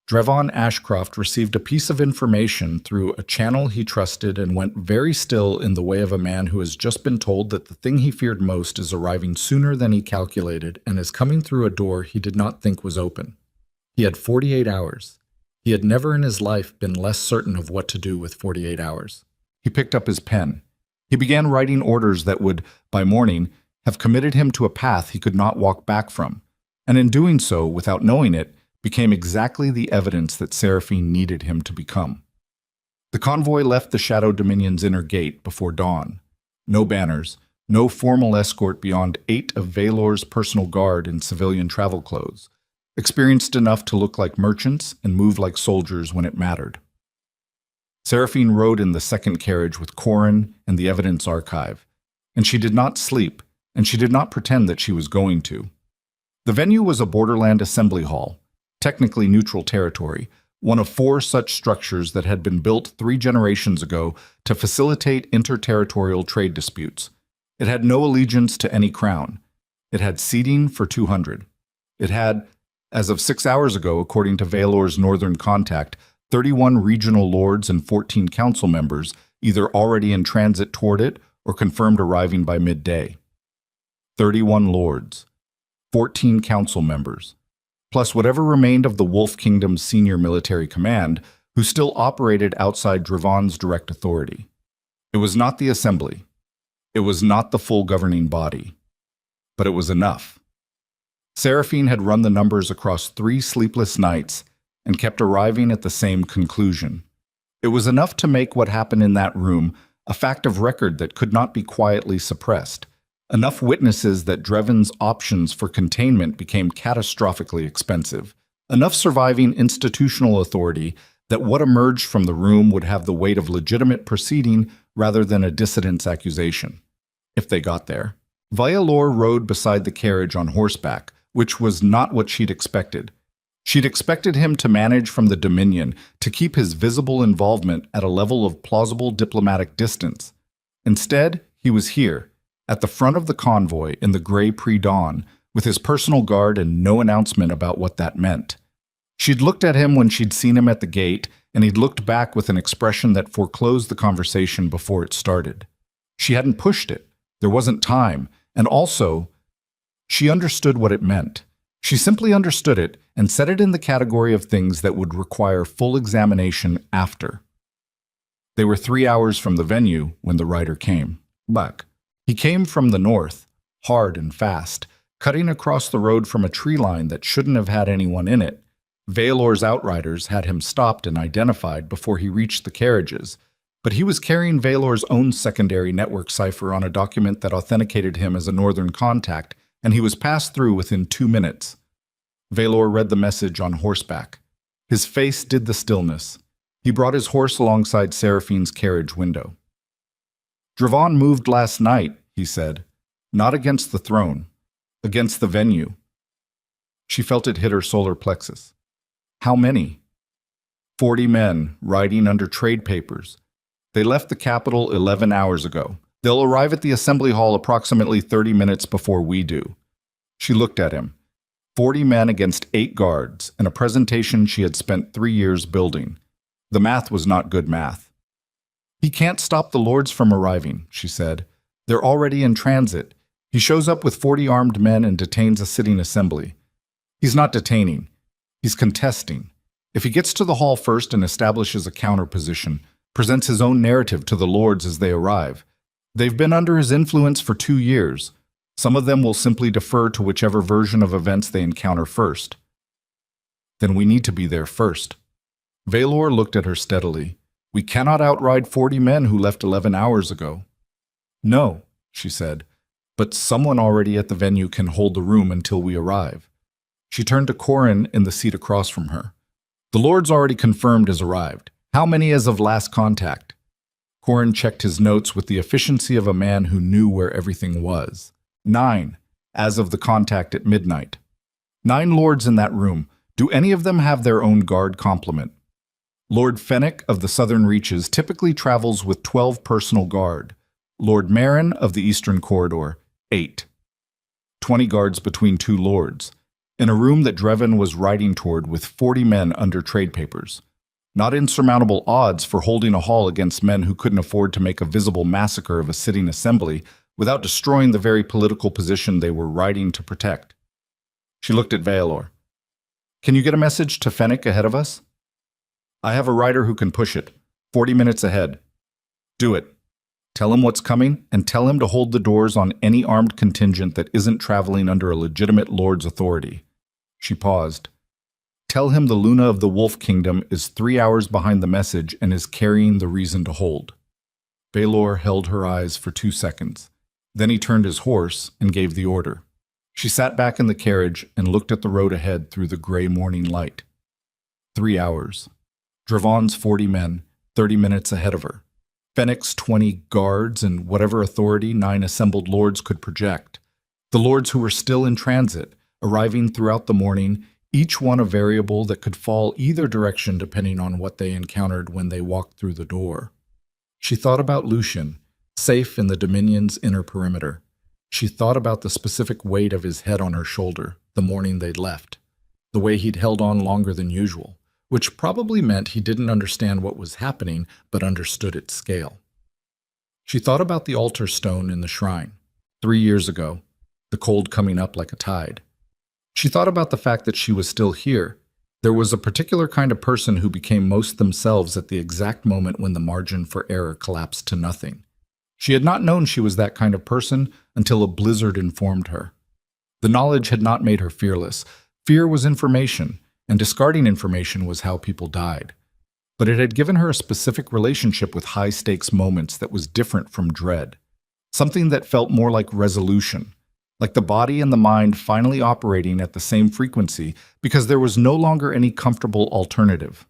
Drevon Ashcroft received a piece of information through a channel he trusted and went very still in the way of a man who has just been told that the thing he feared most is arriving sooner than he calculated and is coming through a door he did not think was open. He had 48 hours. He had never in his life been less certain of what to do with 48 hours. He picked up his pen. He began writing orders that would, by morning, have committed him to a path he could not walk back from, and in doing so, without knowing it, became exactly the evidence that Seraphine needed him to become. The convoy left the Shadow Dominion's inner gate before dawn. No banners, no formal escort beyond 8 of Valor's personal guard in civilian travel clothes, experienced enough to look like merchants and move like soldiers when it mattered. Seraphine rode in the second carriage with Corin and the evidence archive, and she did not sleep, and she did not pretend that she was going to. The venue was a borderland assembly hall, technically neutral territory, one of 4 such structures that had been built 3 generations ago to facilitate interterritorial trade disputes. It had no allegiance to any crown. It had seating for 200. It had, as of 6 hours ago, according to Valor's northern contact, 31 regional lords and 14 council members, either already in transit toward it or confirmed arriving by midday. 31 lords, 14 council members, plus whatever remained of the Wolf Kingdom's senior military command, who still operated outside Drevon's direct authority. It was not the assembly. It was not the full governing body. But it was enough. Seraphine had run the numbers across 3 sleepless nights and kept arriving at the same conclusion. It was enough to make what happened in that room a fact of record that could not be quietly suppressed. Enough witnesses that Drevon's options for containment became catastrophically expensive. Enough surviving institutional authority that what emerged from the room would have the weight of legitimate proceeding rather than a dissident's accusation. If they got there. Violor rode beside the carriage on horseback, which was not what she'd expected. She'd expected him to manage from the Dominion to keep his visible involvement at a level of plausible diplomatic distance. Instead, he was here, at the front of the convoy in the gray pre-dawn, with his personal guard and no announcement about what that meant. She'd looked at him when she'd seen him at the gate, and he'd looked back with an expression that foreclosed the conversation before it started. She hadn't pushed it. There wasn't time. And also, she understood what it meant. She simply understood it and set it in the category of things that would require full examination after. They were 3 hours from the venue when the rider came. Buck. He came from the north, hard and fast, cutting across the road from a tree line that shouldn't have had anyone in it. Valor's outriders had him stopped and identified before he reached the carriages, but he was carrying Valor's own secondary network cipher on a document that authenticated him as a northern contact, and he was passed through within 2 minutes. Valor read the message on horseback. His face did the stillness. He brought his horse alongside Seraphine's carriage window. Dravon moved last night, he said. Not against the throne. Against the venue. She felt it hit her solar plexus. How many? 40 men, riding under trade papers. They left the capital 11 hours ago. They'll arrive at the assembly hall approximately 30 minutes before we do. She looked at him. 40 men against 8 guards, and a presentation she had spent 3 years building. The math was not good math. He can't stop the lords from arriving, she said. They're already in transit. He shows up with 40 armed men and detains a sitting assembly. He's not detaining. He's contesting. If he gets to the hall first and establishes a counterposition, presents his own narrative to the lords as they arrive. They've been under his influence for 2 years. Some of them will simply defer to whichever version of events they encounter first. Then we need to be there first. Valor looked at her steadily. We cannot outride 40 men who left 11 hours ago. No, she said, but someone already at the venue can hold the room until we arrive. She turned to Corin in the seat across from her. The lords already confirmed has arrived. How many as of last contact? Corin checked his notes with the efficiency of a man who knew where everything was. 9, as of the contact at midnight. 9 lords in that room. Do any of them have their own guard complement? Lord Fenwick of the Southern Reaches typically travels with 12 personal guard. Lord Marin of the Eastern Corridor, 8. 20 guards between 2 lords. In a room that Drevin was riding toward with 40 men under trade papers. Not insurmountable odds for holding a hall against men who couldn't afford to make a visible massacre of a sitting assembly without destroying the very political position they were riding to protect. She looked at Valor. Can you get a message to Fenwick ahead of us? I have a rider who can push it. 40 minutes ahead. Do it. Tell him what's coming, and tell him to hold the doors on any armed contingent that isn't traveling under a legitimate lord's authority. She paused. Tell him the Luna of the Wolf Kingdom is 3 hours behind the message and is carrying the reason to hold. Valor held her eyes for 2 seconds. Then he turned his horse and gave the order. She sat back in the carriage and looked at the road ahead through the gray morning light. 3 hours. Dravon's 40 men, 30 minutes ahead of her. Fenwick's 20 guards and whatever authority 9 assembled lords could project. The lords who were still in transit, arriving throughout the morning, each one a variable that could fall either direction depending on what they encountered when they walked through the door. She thought about Lucian, safe in the Dominion's inner perimeter. She thought about the specific weight of his head on her shoulder the morning they'd left, the way he'd held on longer than usual, which probably meant he didn't understand what was happening but understood its scale. She thought about the altar stone in the shrine, 3 years ago, the cold coming up like a tide. She thought about the fact that she was still here. There was a particular kind of person who became most themselves at the exact moment when the margin for error collapsed to nothing. She had not known she was that kind of person until a blizzard informed her. The knowledge had not made her fearless. Fear was information, and discarding information was how people died. But it had given her a specific relationship with high-stakes moments that was different from dread, something that felt more like resolution, like the body and the mind finally operating at the same frequency because there was no longer any comfortable alternative.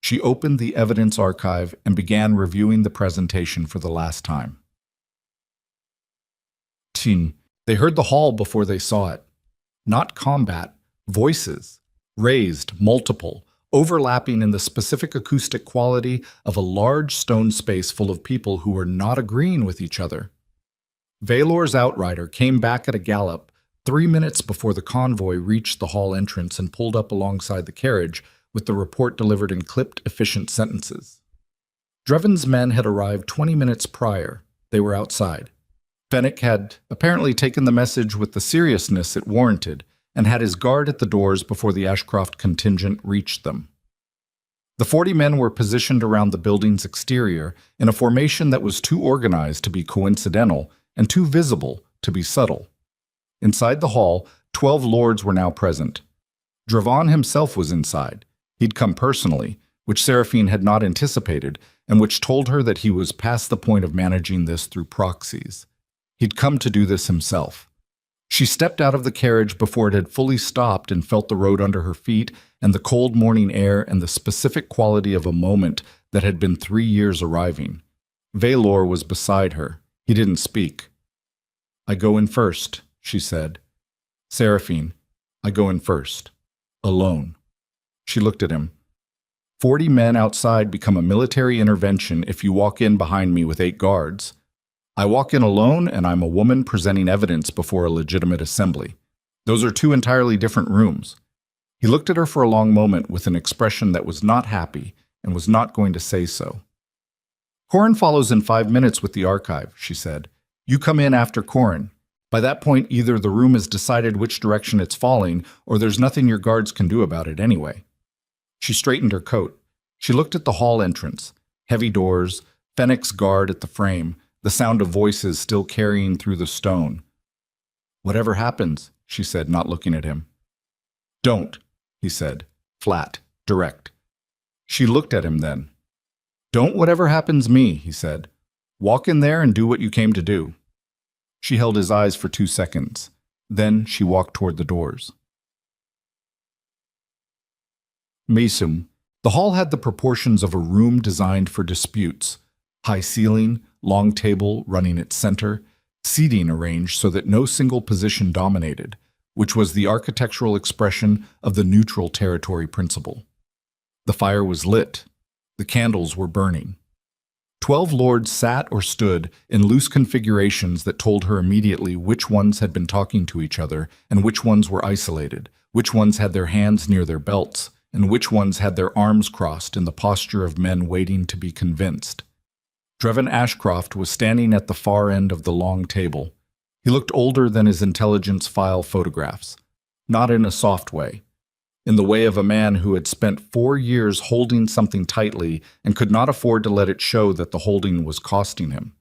She opened the evidence archive and began reviewing the presentation for the last time. They heard the hall before they saw it. Not combat, voices. Raised, multiple, overlapping in the specific acoustic quality of a large stone space full of people who were not agreeing with each other. Valor's outrider came back at a gallop 3 minutes before the convoy reached the hall entrance and pulled up alongside the carriage with the report delivered in clipped, efficient sentences. Dreven's men had arrived 20 minutes prior. They were outside. Fennec had apparently taken the message with the seriousness it warranted and had his guard at the doors before the Ashcroft contingent reached them. The 40 men were positioned around the building's exterior in a formation that was too organized to be coincidental and too visible to be subtle. Inside the hall, 12 lords were now present. Dreven himself was inside. He'd come personally, which Seraphine had not anticipated, and which told her that he was past the point of managing this through proxies. He'd come to do this himself. She stepped out of the carriage before it had fully stopped and felt the road under her feet and the cold morning air and the specific quality of a moment that had been 3 years arriving. Valor was beside her. He didn't speak. "I go in first," she said. "Seraphine, I go in first. Alone." She looked at him. 40 men outside become a military intervention if you walk in behind me with 8 guards. I walk in alone and I'm a woman presenting evidence before a legitimate assembly. Those are 2 entirely different rooms. He looked at her for a long moment with an expression that was not happy and was not going to say so. "Corin follows in 5 minutes with the archive," she said. "You come in after Corin. By that point, either the room has decided which direction it's falling, or there's nothing your guards can do about it anyway." She straightened her coat. She looked at the hall entrance. Heavy doors, Fennec's guard at the frame, the sound of voices still carrying through the stone. "Whatever happens," she said, not looking at him. "Don't," he said, flat, direct. She looked at him then. "Don't whatever happens me," he said. "Walk in there and do what you came to do." She held his eyes for 2 seconds. Then she walked toward the doors. Mesum. The hall had the proportions of a room designed for disputes. High ceiling, long table running its center, seating arranged so that no single position dominated, which was the architectural expression of the neutral territory principle. The fire was lit. The candles were burning. 12 lords sat or stood in loose configurations that told her immediately which ones had been talking to each other and which ones were isolated, which ones had their hands near their belts, and which ones had their arms crossed in the posture of men waiting to be convinced. Dreven Ashcroft was standing at the far end of the long table. He looked older than his intelligence file photographs, not in a soft way, in the way of a man who had spent 4 years holding something tightly and could not afford to let it show that the holding was costing him.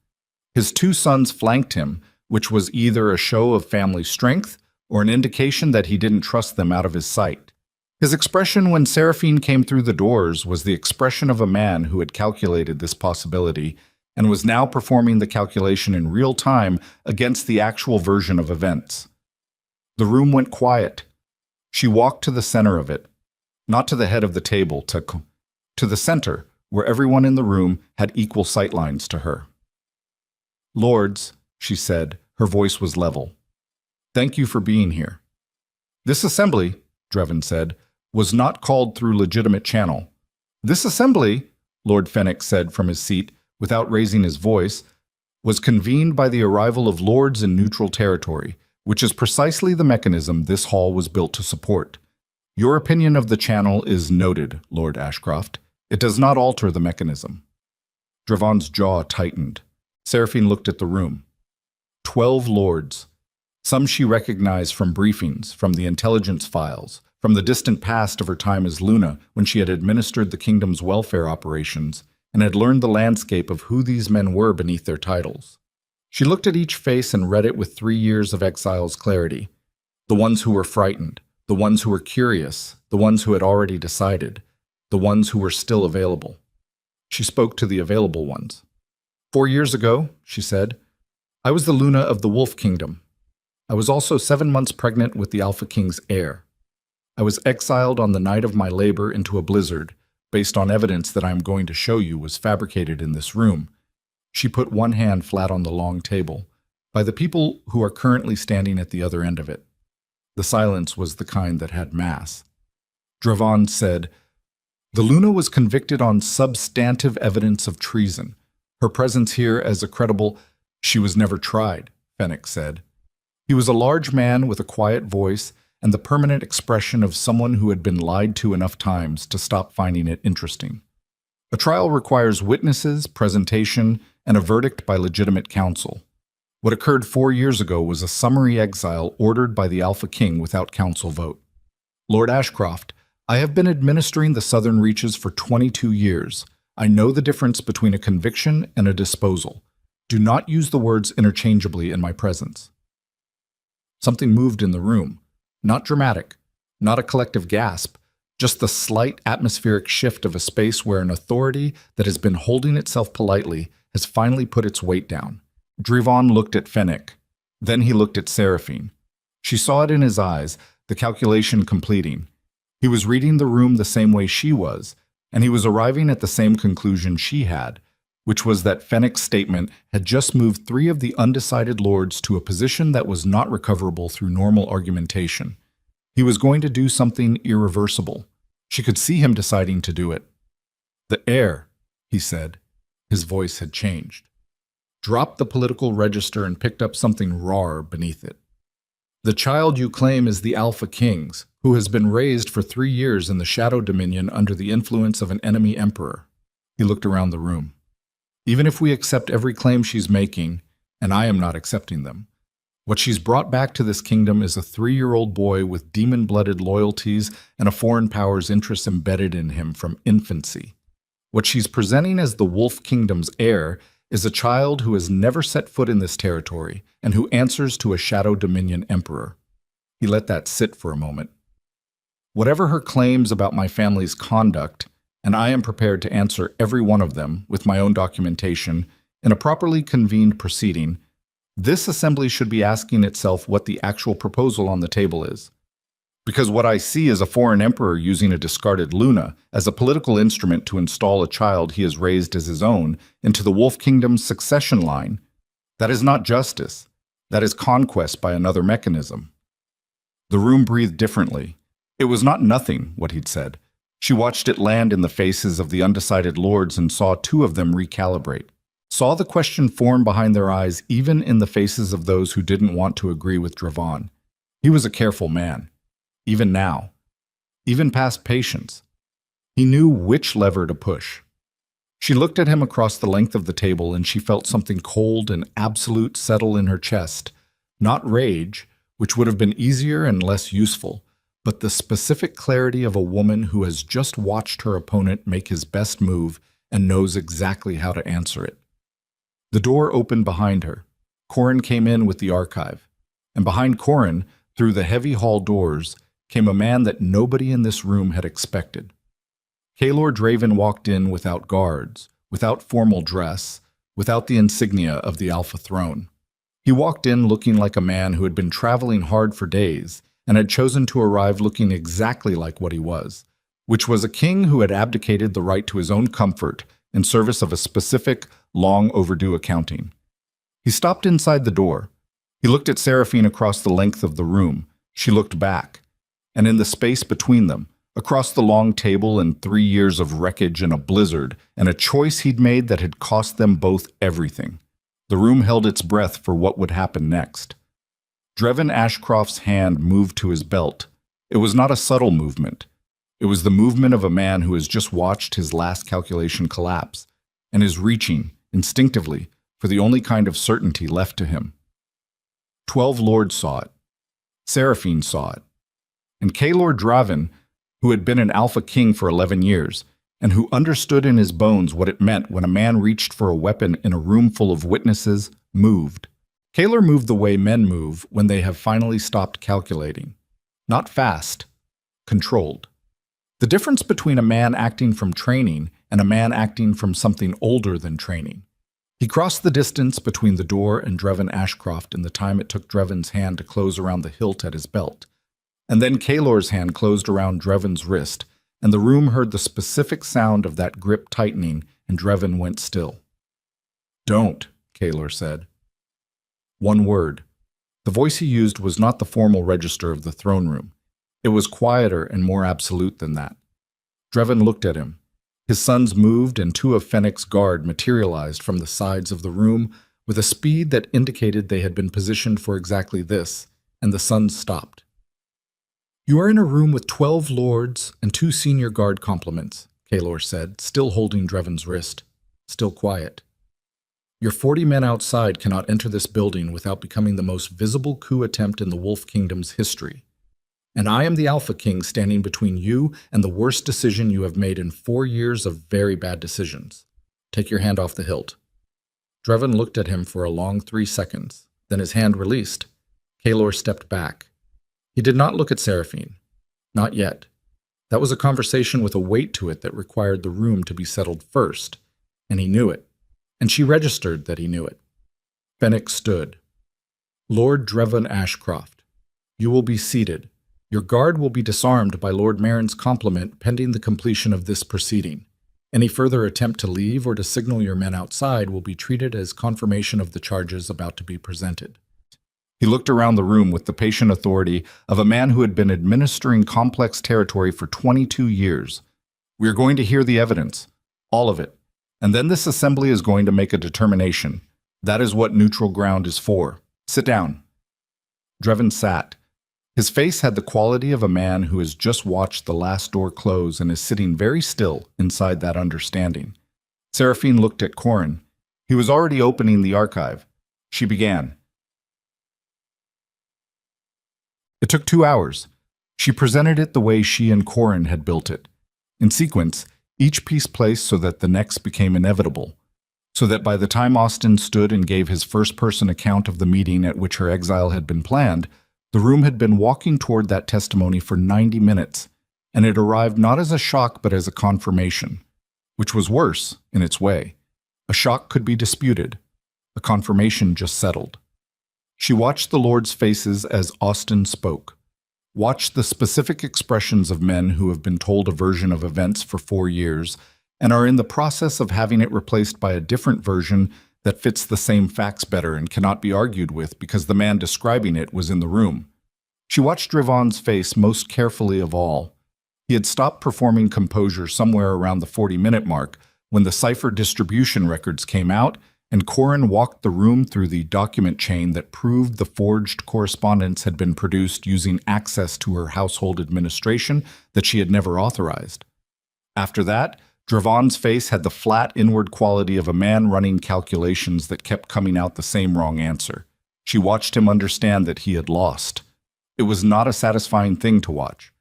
His 2 sons flanked him, which was either a show of family strength or an indication that he didn't trust them out of his sight. His expression when Seraphine came through the doors was the expression of a man who had calculated this possibility and was now performing the calculation in real time against the actual version of events. The room went quiet. She walked to the center of it, not to the head of the table, to the center, where everyone in the room had equal sightlines to her. "Lords," she said, her voice was level. "Thank you for being here. This assembly," Dreven said, "was not called through legitimate channel. This assembly," Lord Fennec said from his seat, without raising his voice, "was convened by the arrival of lords in neutral territory, which is precisely the mechanism this hall was built to support. Your opinion of the channel is noted, Lord Ashcroft. It does not alter the mechanism." Dreven's jaw tightened. Seraphine looked at the room. 12 lords. Some she recognized from briefings, from the intelligence files, from the distant past of her time as Luna when she had administered the kingdom's welfare operations and had learned the landscape of who these men were beneath their titles. She looked at each face and read it with 3 years of exile's clarity. The ones who were frightened, the ones who were curious, the ones who had already decided, the ones who were still available. She spoke to the available ones. 4 years ago, she said, I was the Luna of the Wolf Kingdom. I was also 7 months pregnant with the Alpha King's heir. I was exiled on the night of my labor into a blizzard, based on evidence that I am going to show you was fabricated in this room. She put one hand flat on the long table, by the people who are currently standing at the other end of it. The silence was the kind that had mass. Dravon said, "The Luna was convicted on substantive evidence of treason. Her presence here as a credible—" "She was never tried," Fennec said. He was a large man with a quiet voice and the permanent expression of someone who had been lied to enough times to stop finding it interesting. A trial requires witnesses, presentation, and a verdict by legitimate counsel. What occurred 4 years ago was a summary exile ordered by the Alpha King without council vote. Lord Ashcroft, I have been administering the Southern Reaches for 22 years. I know the difference between a conviction and a disposal. Do not use the words interchangeably in my presence." Something moved in the room. Not dramatic, not a collective gasp, just the slight atmospheric shift of a space where an authority that has been holding itself politely has finally put its weight down. Dravon looked at Fennec. Then he looked at Seraphine. She saw it in his eyes, the calculation completing. He was reading the room the same way she was, and he was arriving at the same conclusion she had, which was that Fennec's statement had just moved 3 of the undecided lords to a position that was not recoverable through normal argumentation. He was going to do something irreversible. She could see him deciding to do it. "The heir," he said. His voice had changed. Dropped the political register and picked up something rawer beneath it. "The child you claim is the Alpha King's, who has been raised for 3 years in the Shadow Dominion under the influence of an enemy emperor." He looked around the room. "Even if we accept every claim she's making, and I am not accepting them, what she's brought back to this kingdom is a 3-year-old boy with demon-blooded loyalties and a foreign power's interests embedded in him from infancy. What she's presenting as the Wolf Kingdom's heir is a child who has never set foot in this territory and who answers to a Shadow Dominion emperor." He let that sit for a moment. "Whatever her claims about my family's conduct, and I am prepared to answer every one of them with my own documentation in a properly convened proceeding, this assembly should be asking itself what the actual proposal on the table is. Because what I see is a foreign emperor using a discarded Luna as a political instrument to install a child he has raised as his own into the Wolf Kingdom's succession line. That is not justice. That is conquest by another mechanism." The room breathed differently. It was not nothing, what he'd said. She watched it land in the faces of the undecided lords and saw 2 of them recalibrate. Saw the question form behind their eyes even in the faces of those who didn't want to agree with Dravon. He was a careful man. Even now. Even past patience. He knew which lever to push. She looked at him across the length of the table and she felt something cold and absolute settle in her chest. Not rage, which would have been easier and less useful, but the specific clarity of a woman who has just watched her opponent make his best move and knows exactly how to answer it. The door opened behind her. Corin came in with the archive. And behind Corin, through the heavy hall doors, came a man that nobody in this room had expected. Kaelor Draven walked in without guards, without formal dress, without the insignia of the Alpha Throne. He walked in looking like a man who had been traveling hard for days and had chosen to arrive looking exactly like what he was, which was a king who had abdicated the right to his own comfort in service of a specific, long overdue accounting. He stopped inside the door. He looked at Seraphine across the length of the room. She looked back. And in the space between them, across the long table and 3 years of wreckage and a blizzard, and a choice he'd made that had cost them both everything, the room held its breath for what would happen next. Drevin Ashcroft's hand moved to his belt. It was not a subtle movement. It was the movement of a man who has just watched his last calculation collapse and is reaching, instinctively, for the only kind of certainty left to him. 12 lords saw it. Seraphine saw it. And Kaelor Draven, who had been an Alpha King for 11 years, and who understood in his bones what it meant when a man reached for a weapon in a room full of witnesses, moved. Kaelor moved the way men move when they have finally stopped calculating. Not fast, controlled. The difference between a man acting from training and a man acting from something older than training. He crossed the distance between the door and Drevin Ashcroft in the time it took Drevin's hand to close around the hilt at his belt. And then Kaelor's hand closed around Drevin's wrist, and the room heard the specific sound of that grip tightening, and Drevin went still. "Don't," Kaelor said. One word. The voice he used was not the formal register of the throne room. It was quieter and more absolute than that. Drevin looked at him. His sons moved and two of Fennec's guard materialized from the sides of the room with a speed that indicated they had been positioned for exactly this, and the sons stopped. "You are in a room with 12 lords and 2 senior guard complements," Kaelor said, still holding Drevin's wrist, still quiet. "Your 40 men outside cannot enter this building without becoming the most visible coup attempt in the Wolf Kingdom's history. And I am the Alpha King standing between you and the worst decision you have made in 4 years of very bad decisions. Take your hand off the hilt." Drevin looked at him for a long 3 seconds, then his hand released. Kaelor stepped back. He did not look at Seraphine. Not yet. That was a conversation with a weight to it that required the room to be settled first, and he knew it, and she registered that he knew it. Fennec stood. "Lord Drevin Ashcroft, you will be seated. Your guard will be disarmed by Lord Marin's complement pending the completion of this proceeding. Any further attempt to leave or to signal your men outside will be treated as confirmation of the charges about to be presented." He looked around the room with the patient authority of a man who had been administering complex territory for 22 years. "We are going to hear the evidence, all of it, and then this assembly is going to make a determination. That is what neutral ground is for. Sit down." Drevin sat. His face had the quality of a man who has just watched the last door close and is sitting very still inside that understanding. Seraphine looked at Corin. He was already opening the archive. She began. It took 2 hours. She presented it the way she and Corin had built it. In sequence, each piece placed so that the next became inevitable, so that by the time Austin stood and gave his first-person account of the meeting at which her exile had been planned, the room had been walking toward that testimony for 90 minutes, and it arrived not as a shock but as a confirmation, which was worse in its way. A shock could be disputed. A confirmation just settled. She watched the Lord's faces as Austin spoke, watched the specific expressions of men who have been told a version of events for 4 years and are in the process of having it replaced by a different version that fits the same facts better and cannot be argued with because the man describing it was in the room. She watched Drevon's face most carefully of all. He had stopped performing composure somewhere around the 40-minute mark when the cipher distribution records came out and Corin walked the room through the document chain that proved the forged correspondence had been produced using access to her household administration that she had never authorized. After that, Drevon's face had the flat inward quality of a man running calculations that kept coming out the same wrong answer. She watched him understand that he had lost. It was not a satisfying thing to watch.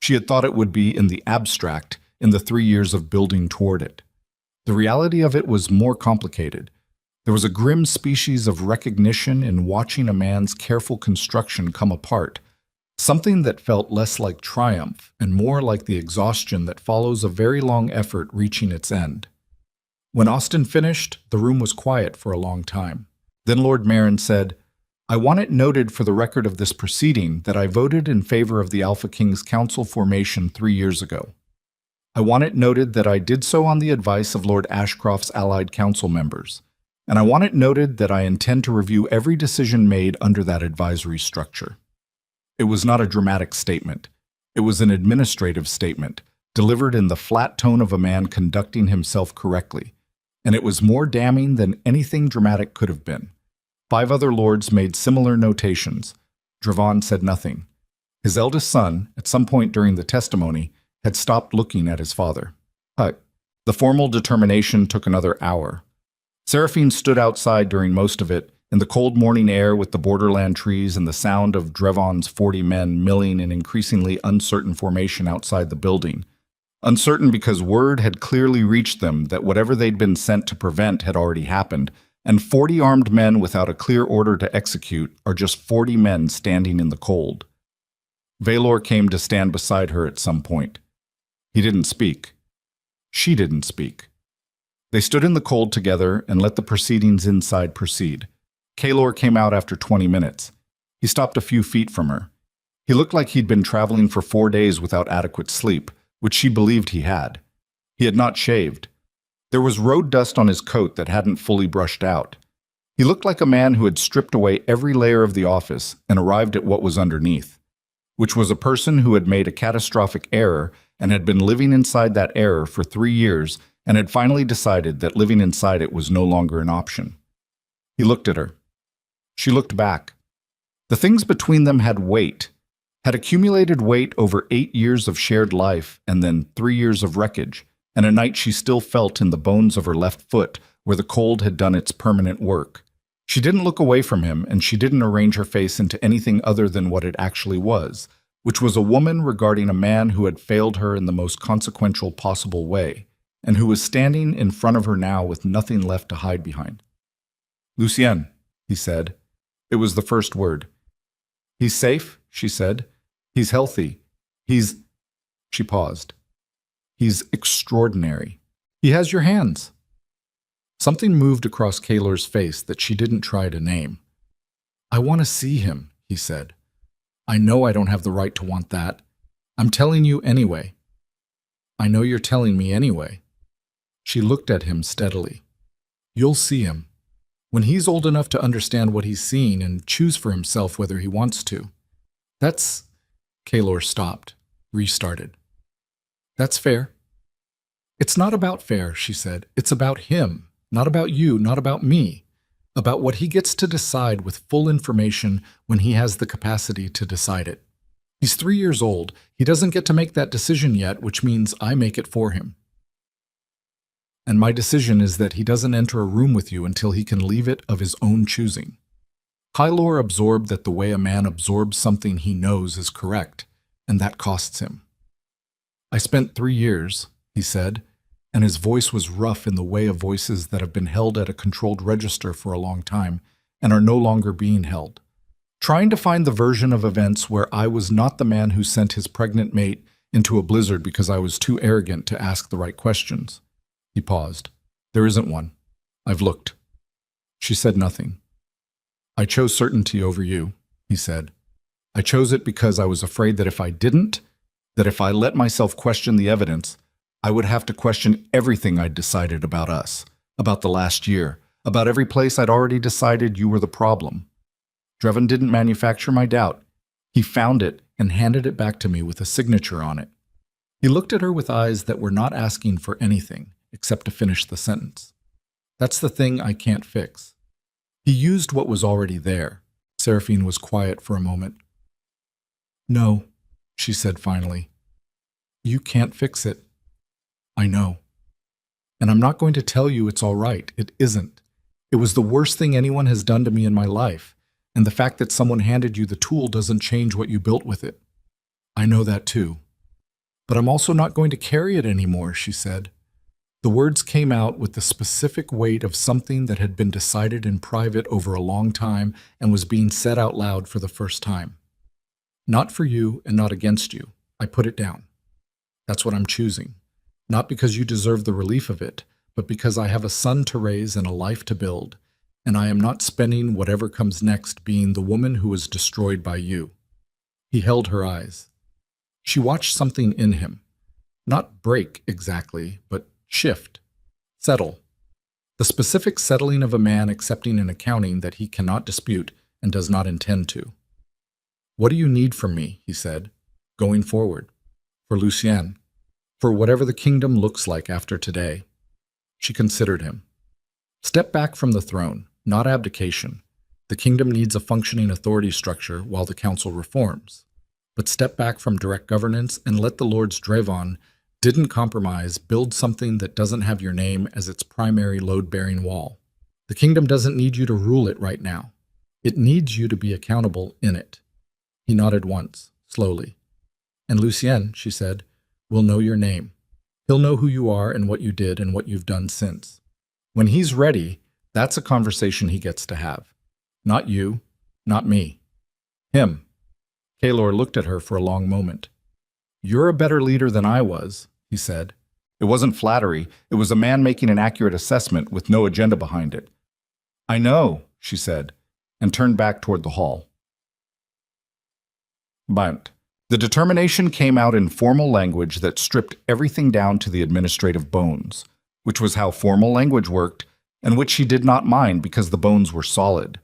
She had thought it would be in the abstract in the 3 years of building toward it. The reality of it was more complicated. There was a grim species of recognition in watching a man's careful construction come apart, something that felt less like triumph and more like the exhaustion that follows a very long effort reaching its end. When Austin finished, the room was quiet for a long time. Then Lord Marin said, "I want it noted for the record of this proceeding that I voted in favor of the Alpha King's council formation 3 years ago. I want it noted that I did so on the advice of Lord Ashcroft's allied council members. And I want it noted that I intend to review every decision made under that advisory structure." It was not a dramatic statement. It was an administrative statement, delivered in the flat tone of a man conducting himself correctly, and it was more damning than anything dramatic could have been. 5 other lords made similar notations. Drevon said nothing. His eldest son, at some point during the testimony, had stopped looking at his father. The formal determination took another hour. Seraphine stood outside during most of it, in the cold morning air with the borderland trees and the sound of Drevon's 40 men milling in increasingly uncertain formation outside the building. Uncertain because word had clearly reached them that whatever they'd been sent to prevent had already happened, and 40 armed men without a clear order to execute are just 40 men standing in the cold. Valor came to stand beside her at some point. He didn't speak. She didn't speak. They stood in the cold together and let the proceedings inside proceed. Kaelor came out after 20 minutes. He stopped a few feet from her. He looked like he'd been traveling for 4 days without adequate sleep, which she believed he had. He had not shaved. There was road dust on his coat that hadn't fully brushed out. He looked like a man who had stripped away every layer of the office and arrived at what was underneath. which was a person who had made a catastrophic error and had been living inside that error for 3 years and had finally decided that living inside it was no longer an option. He looked at her. She looked back. The things between them had weight, had accumulated weight over 8 years of shared life and then 3 years of wreckage, and a night she still felt in the bones of her left foot where the cold had done its permanent work. She didn't look away from him, and she didn't arrange her face into anything other than what it actually was, which was a woman regarding a man who had failed her in the most consequential possible way, and who was standing in front of her now with nothing left to hide behind. "Lucien," he said. It was the first word. "He's safe," she said. "He's healthy. He's—" She paused. "He's extraordinary. He has your hands." Something moved across Kaylor's face that she didn't try to name. "I want to see him," he said. "I know I don't have the right to want that. I'm telling you anyway." "I know you're telling me anyway." She looked at him steadily. "You'll see him. When he's old enough to understand what he's seeing and choose for himself whether he wants to." "That's—" Kaylor stopped, restarted. "That's fair." "It's not about fair," she said. "It's about him. Not about you, not about me. About what he gets to decide with full information when he has the capacity to decide it. He's 3 years old. He doesn't get to make that decision yet, which means I make it for him. And my decision is that he doesn't enter a room with you until he can leave it of his own choosing." Kaylor absorbed that the way a man absorbs something he knows is correct, and that costs him. "I spent 3 years," he said, and his voice was rough in the way of voices that have been held at a controlled register for a long time and are no longer being held, "trying to find the version of events where I was not the man who sent his pregnant mate into a blizzard because I was too arrogant to ask the right questions." He paused. "There isn't one. I've looked." She said nothing. "I chose certainty over you," he said. "I chose it because I was afraid that if I didn't, that if I let myself question the evidence, I would have to question everything I'd decided about us, about the last year, about every place I'd already decided you were the problem. Drevin didn't manufacture my doubt. He found it and handed it back to me with a signature on it." He looked at her with eyes that were not asking for anything except to finish the sentence. "That's the thing I can't fix." He used what was already there. Seraphine was quiet for a moment. "No," she said finally. "You can't fix it. I know. And I'm not going to tell you it's all right. It isn't. It was the worst thing anyone has done to me in my life, and the fact that someone handed you the tool doesn't change what you built with it. I know that too. But I'm also not going to carry it anymore," she said. The words came out with the specific weight of something that had been decided in private over a long time and was being said out loud for the first time. "Not for you and not against you. I put it down. That's what I'm choosing. Not because you deserve the relief of it, but because I have a son to raise and a life to build, and I am not spending whatever comes next being the woman who was destroyed by you." He held her eyes. She watched something in him. Not break exactly, but shift. Settle. The specific settling of a man accepting an accounting that he cannot dispute and does not intend to. "What do you need from me," he said, "going forward? For Lucien. For whatever the kingdom looks like after today." She considered him. "Step back from the throne, not abdication. The kingdom needs a functioning authority structure while the council reforms. But step back from direct governance and let the Lord's Drevon didn't compromise build something that doesn't have your name as its primary load-bearing wall. The kingdom doesn't need you to rule it right now. It needs you to be accountable in it." He nodded once, slowly. "And Lucien," she said, "will know your name. He'll know who you are and what you did and what you've done since. When he's ready, that's a conversation he gets to have. Not you, not me. Him." Kaylor looked at her for a long moment. "You're a better leader than I was," he said. It wasn't flattery. It was a man making an accurate assessment with no agenda behind it. "I know," she said, and turned back toward the hall. But the determination came out in formal language that stripped everything down to the administrative bones, which was how formal language worked, and which she did not mind because the bones were solid.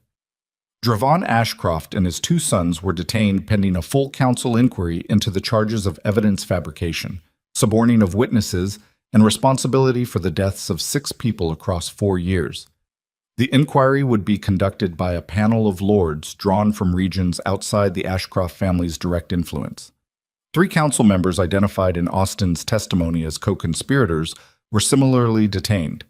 Dravon Ashcroft and his two sons were detained pending a full council inquiry into the charges of evidence fabrication, suborning of witnesses, and responsibility for the deaths of 6 people across 4 years. The inquiry would be conducted by a panel of lords drawn from regions outside the Ashcroft family's direct influence. 3 council members identified in Austin's testimony as co-conspirators were similarly detained.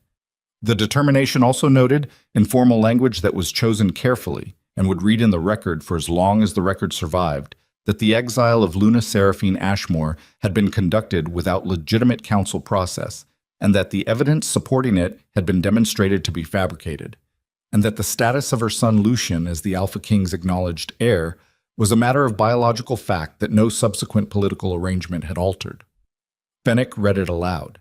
The determination also noted, in formal language that was chosen carefully and would read in the record for as long as the record survived, that the exile of Luna Seraphine Ashmore had been conducted without legitimate council process, and that the evidence supporting it had been demonstrated to be fabricated, and that the status of her son Lucian as the Alpha King's acknowledged heir was a matter of biological fact that no subsequent political arrangement had altered. Fenwick read it aloud.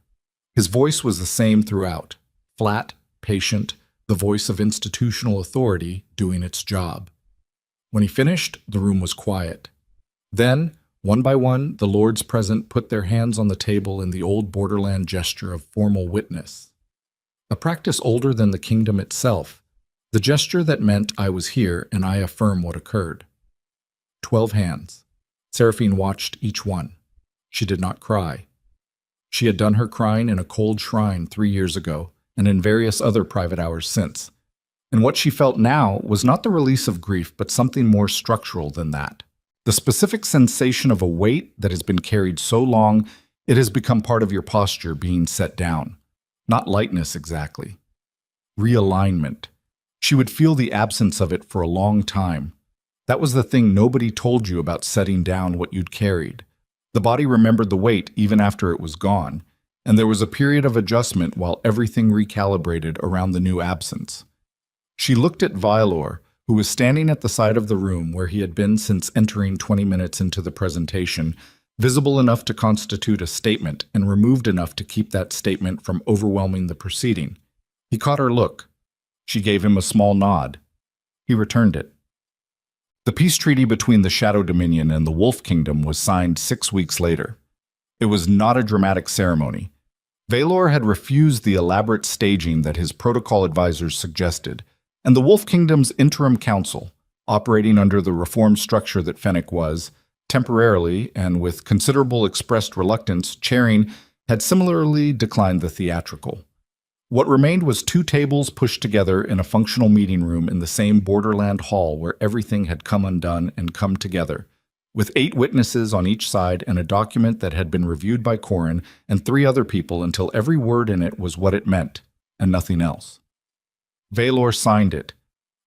His voice was the same throughout, flat, patient, the voice of institutional authority doing its job. When he finished, the room was quiet. Then, one by one, the lords present put their hands on the table in the old borderland gesture of formal witness. A practice older than the kingdom itself, the gesture that meant I was here and I affirm what occurred. 12 hands. Seraphine watched each one. She did not cry. She had done her crying in a cold shrine 3 years ago, and in various other private hours since. And what she felt now was not the release of grief, but something more structural than that. The specific sensation of a weight that has been carried so long, it has become part of your posture being set down. Not lightness exactly. Realignment. She would feel the absence of it for a long time. That was the thing nobody told you about setting down what you'd carried. The body remembered the weight even after it was gone, and there was a period of adjustment while everything recalibrated around the new absence. She looked at Vylor, who was standing at the side of the room where he had been since entering 20 minutes into the presentation, visible enough to constitute a statement and removed enough to keep that statement from overwhelming the proceeding. He caught her look. She gave him a small nod. He returned it. The peace treaty between the Shadow Dominion and the Wolf Kingdom was signed 6 weeks later. It was not a dramatic ceremony. Vylor had refused the elaborate staging that his protocol advisors suggested, and the Wolf Kingdom's interim council, operating under the reform structure that Fenwick was, temporarily and with considerable expressed reluctance chairing, had similarly declined the theatrical. What remained was 2 tables pushed together in a functional meeting room in the same borderland hall where everything had come undone and come together, with 8 witnesses on each side and a document that had been reviewed by Corin and 3 other people until every word in it was what it meant, and nothing else. Vylor signed it.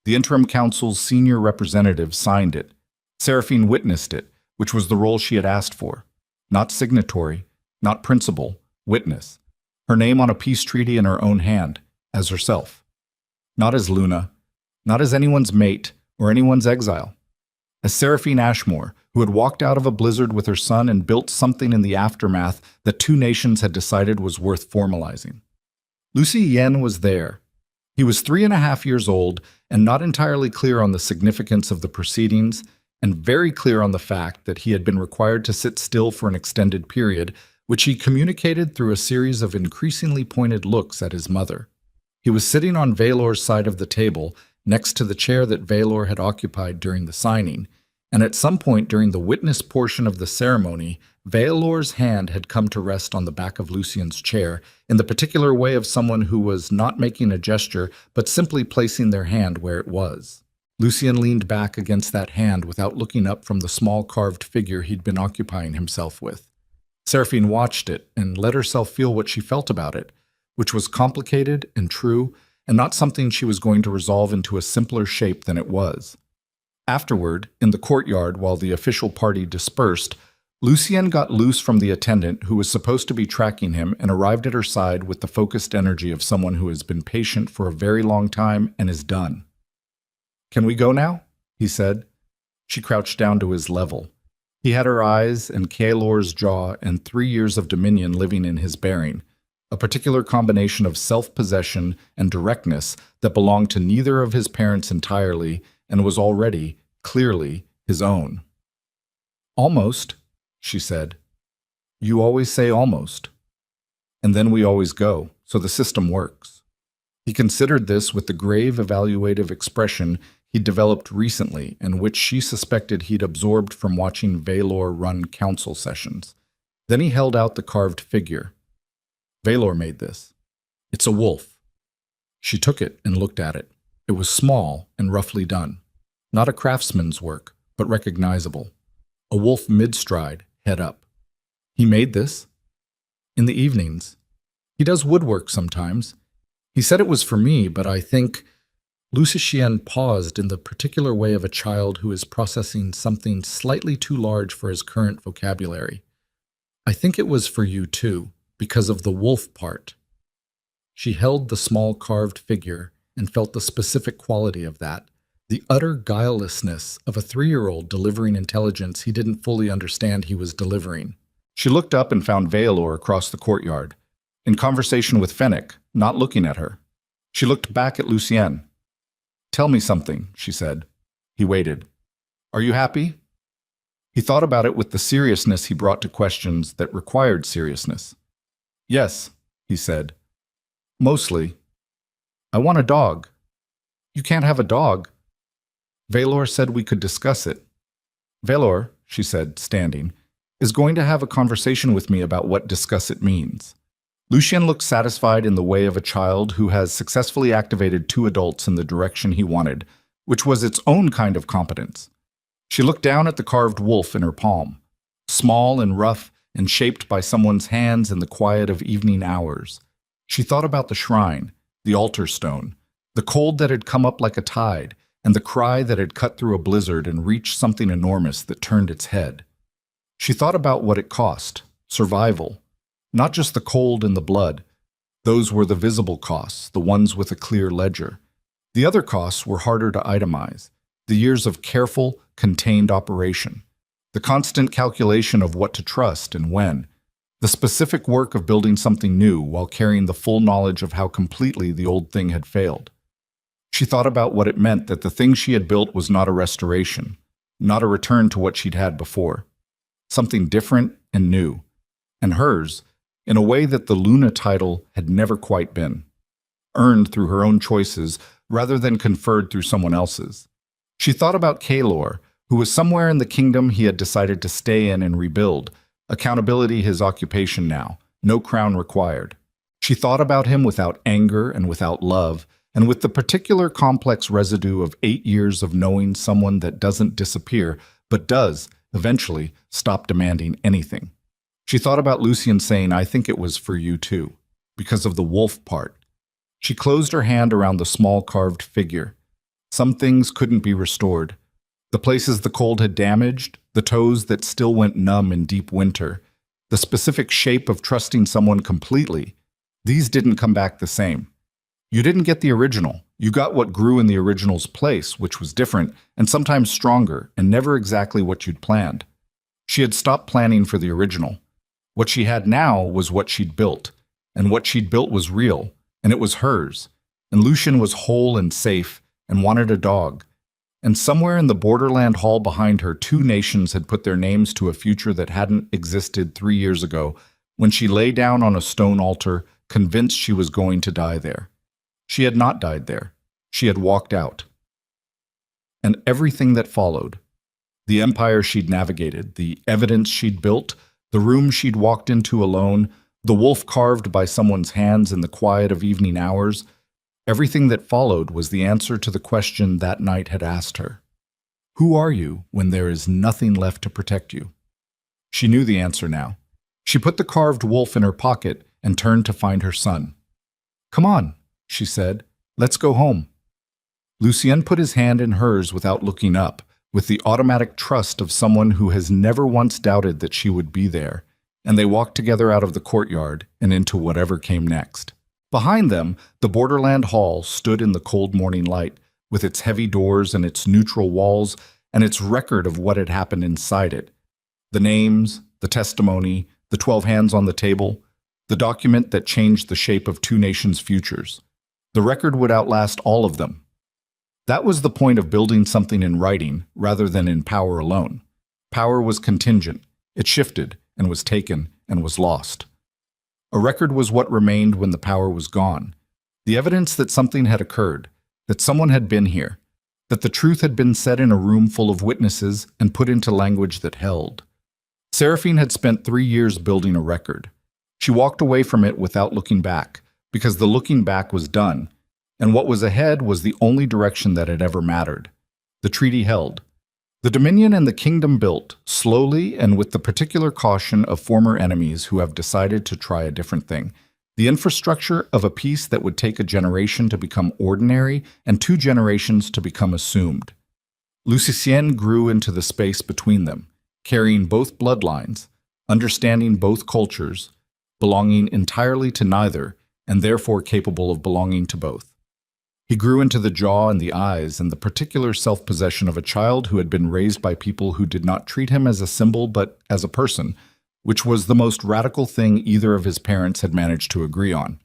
The interim council's senior representative signed it. Seraphine witnessed it, which was the role she had asked for. Not signatory, not principal, witness. Her name on a peace treaty in her own hand, as herself. Not as Luna, not as anyone's mate or anyone's exile. As Seraphine Ashmore, who had walked out of a blizzard with her son and built something in the aftermath that 2 nations had decided was worth formalizing. Lucy Yen was there. He was 3.5 years old and not entirely clear on the significance of the proceedings, and very clear on the fact that he had been required to sit still for an extended period, which he communicated through a series of increasingly pointed looks at his mother. He was sitting on Vylor's side of the table, next to the chair that Vylor had occupied during the signing, and at some point during the witness portion of the ceremony, Vylor's hand had come to rest on the back of Lucian's chair in the particular way of someone who was not making a gesture but simply placing their hand where it was. Lucian leaned back against that hand without looking up from the small carved figure he'd been occupying himself with. Seraphine watched it and let herself feel what she felt about it, which was complicated and true, and not something she was going to resolve into a simpler shape than it was. Afterward, in the courtyard while the official party dispersed, Lucien got loose from the attendant who was supposed to be tracking him and arrived at her side with the focused energy of someone who has been patient for a very long time and is done. "Can we go now?" he said. She crouched down to his level. He had her eyes and Kaelor's jaw and 3 years of dominion living in his bearing, a particular combination of self-possession and directness that belonged to neither of his parents entirely and was already, clearly, his own. "Almost," she said. "You always say almost. And then we always go, so the system works." He considered this with the grave evaluative expression he'd developed recently and which she suspected he'd absorbed from watching Valor run council sessions. Then he held out the carved figure. Valor made this. It's a wolf. She took it and looked at it. It was small and roughly done. Not a craftsman's work, but recognizable. A wolf mid-stride, head up. He made this? In the evenings. He does woodwork sometimes. He said it was for me, but I think... Lucien paused in the particular way of a child who is processing something slightly too large for his current vocabulary. I think it was for you too, because of the wolf part. She held the small carved figure and felt the specific quality of that, the utter guilelessness of a 3-year-old delivering intelligence he didn't fully understand he was delivering. She looked up and found Valor across the courtyard, in conversation with Fennec, not looking at her. She looked back at Lucien. Tell me something, she said. He waited. Are you happy? He thought about it with the seriousness he brought to questions that required seriousness. Yes, he said. Mostly. I want a dog. You can't have a dog. Valor said we could discuss it. Valor, she said, standing, is going to have a conversation with me about what discuss it means. Lucien looked satisfied in the way of a child who has successfully activated 2 adults in the direction he wanted, which was its own kind of competence. She looked down at the carved wolf in her palm, small and rough and shaped by someone's hands in the quiet of evening hours. She thought about the shrine, the altar stone, the cold that had come up like a tide, and the cry that had cut through a blizzard and reached something enormous that turned its head. She thought about what it cost, survival. Not just the cold and the blood. Those were the visible costs, the ones with a clear ledger. The other costs were harder to itemize. The years of careful, contained operation. The constant calculation of what to trust and when. The specific work of building something new while carrying the full knowledge of how completely the old thing had failed. She thought about what it meant that the thing she had built was not a restoration, not a return to what she'd had before. Something different and new. And hers, in a way that the Luna title had never quite been, earned through her own choices rather than conferred through someone else's. She thought about Kalor, who was somewhere in the kingdom he had decided to stay in and rebuild, accountability his occupation now, no crown required. She thought about him without anger and without love, and with the particular complex residue of 8 years of knowing someone that doesn't disappear, but does, eventually, stop demanding anything. She thought about Lucien saying, I think it was for you too, because of the wolf part. She closed her hand around the small carved figure. Some things couldn't be restored. The places the cold had damaged, the toes that still went numb in deep winter, the specific shape of trusting someone completely, these didn't come back the same. You didn't get the original. You got what grew in the original's place, which was different and sometimes stronger and never exactly what you'd planned. She had stopped planning for the original. What she had now was what she'd built, and what she'd built was real, and it was hers, and Lucien was whole and safe and wanted a dog. And somewhere in the borderland hall behind her, 2 nations had put their names to a future that hadn't existed 3 years ago, when she lay down on a stone altar, convinced she was going to die there. She had not died there. She had walked out. And everything that followed, the empire she'd navigated, the evidence she'd built, the room she'd walked into alone, the wolf carved by someone's hands in the quiet of evening hours, everything that followed was the answer to the question that night had asked her. Who are you when there is nothing left to protect you? She knew the answer now. She put the carved wolf in her pocket and turned to find her son. Come on, she said. Let's go home. Lucien put his hand in hers without looking up, with the automatic trust of someone who has never once doubted that she would be there, and they walked together out of the courtyard and into whatever came next. Behind them, the Borderland Hall stood in the cold morning light, with its heavy doors and its neutral walls and its record of what had happened inside it. The names, the testimony, the 12 hands on the table, the document that changed the shape of 2 nations' futures. The record would outlast all of them. That was the point of building something in writing rather than in power alone. Power was contingent. It shifted and was taken and was lost. A record was what remained when the power was gone. The evidence that something had occurred, that someone had been here, that the truth had been said in a room full of witnesses and put into language that held. Seraphine had spent 3 years building a record. She walked away from it without looking back, because the looking back was done, and what was ahead was the only direction that had ever mattered. The treaty held. The Dominion and the kingdom built, slowly and with the particular caution of former enemies who have decided to try a different thing. The infrastructure of a peace that would take a generation to become ordinary and 2 generations to become assumed. Lucien grew into the space between them, carrying both bloodlines, understanding both cultures, belonging entirely to neither, and therefore capable of belonging to both. He grew into the jaw and the eyes and the particular self-possession of a child who had been raised by people who did not treat him as a symbol but as a person, which was the most radical thing either of his parents had managed to agree on.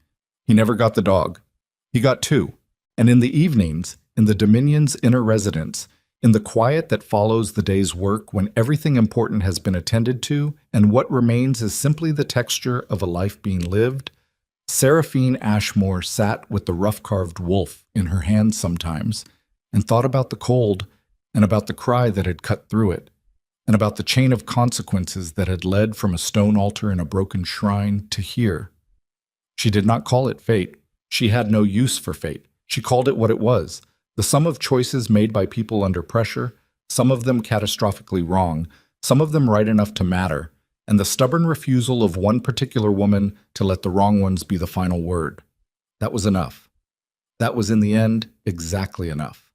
He never got the dog. He got 2. And in the evenings, in the Dominion's inner residence, in the quiet that follows the day's work when everything important has been attended to and what remains is simply the texture of a life being lived, Seraphine Ashmore sat with the rough-carved wolf in her hands sometimes and thought about the cold and about the cry that had cut through it and about the chain of consequences that had led from a stone altar in a broken shrine to here. She did not call it fate. She had no use for fate. She called it what it was, the sum of choices made by people under pressure, some of them catastrophically wrong, some of them right enough to matter, and the stubborn refusal of one particular woman to let the wrong ones be the final word. That was enough. That was, in the end, exactly enough.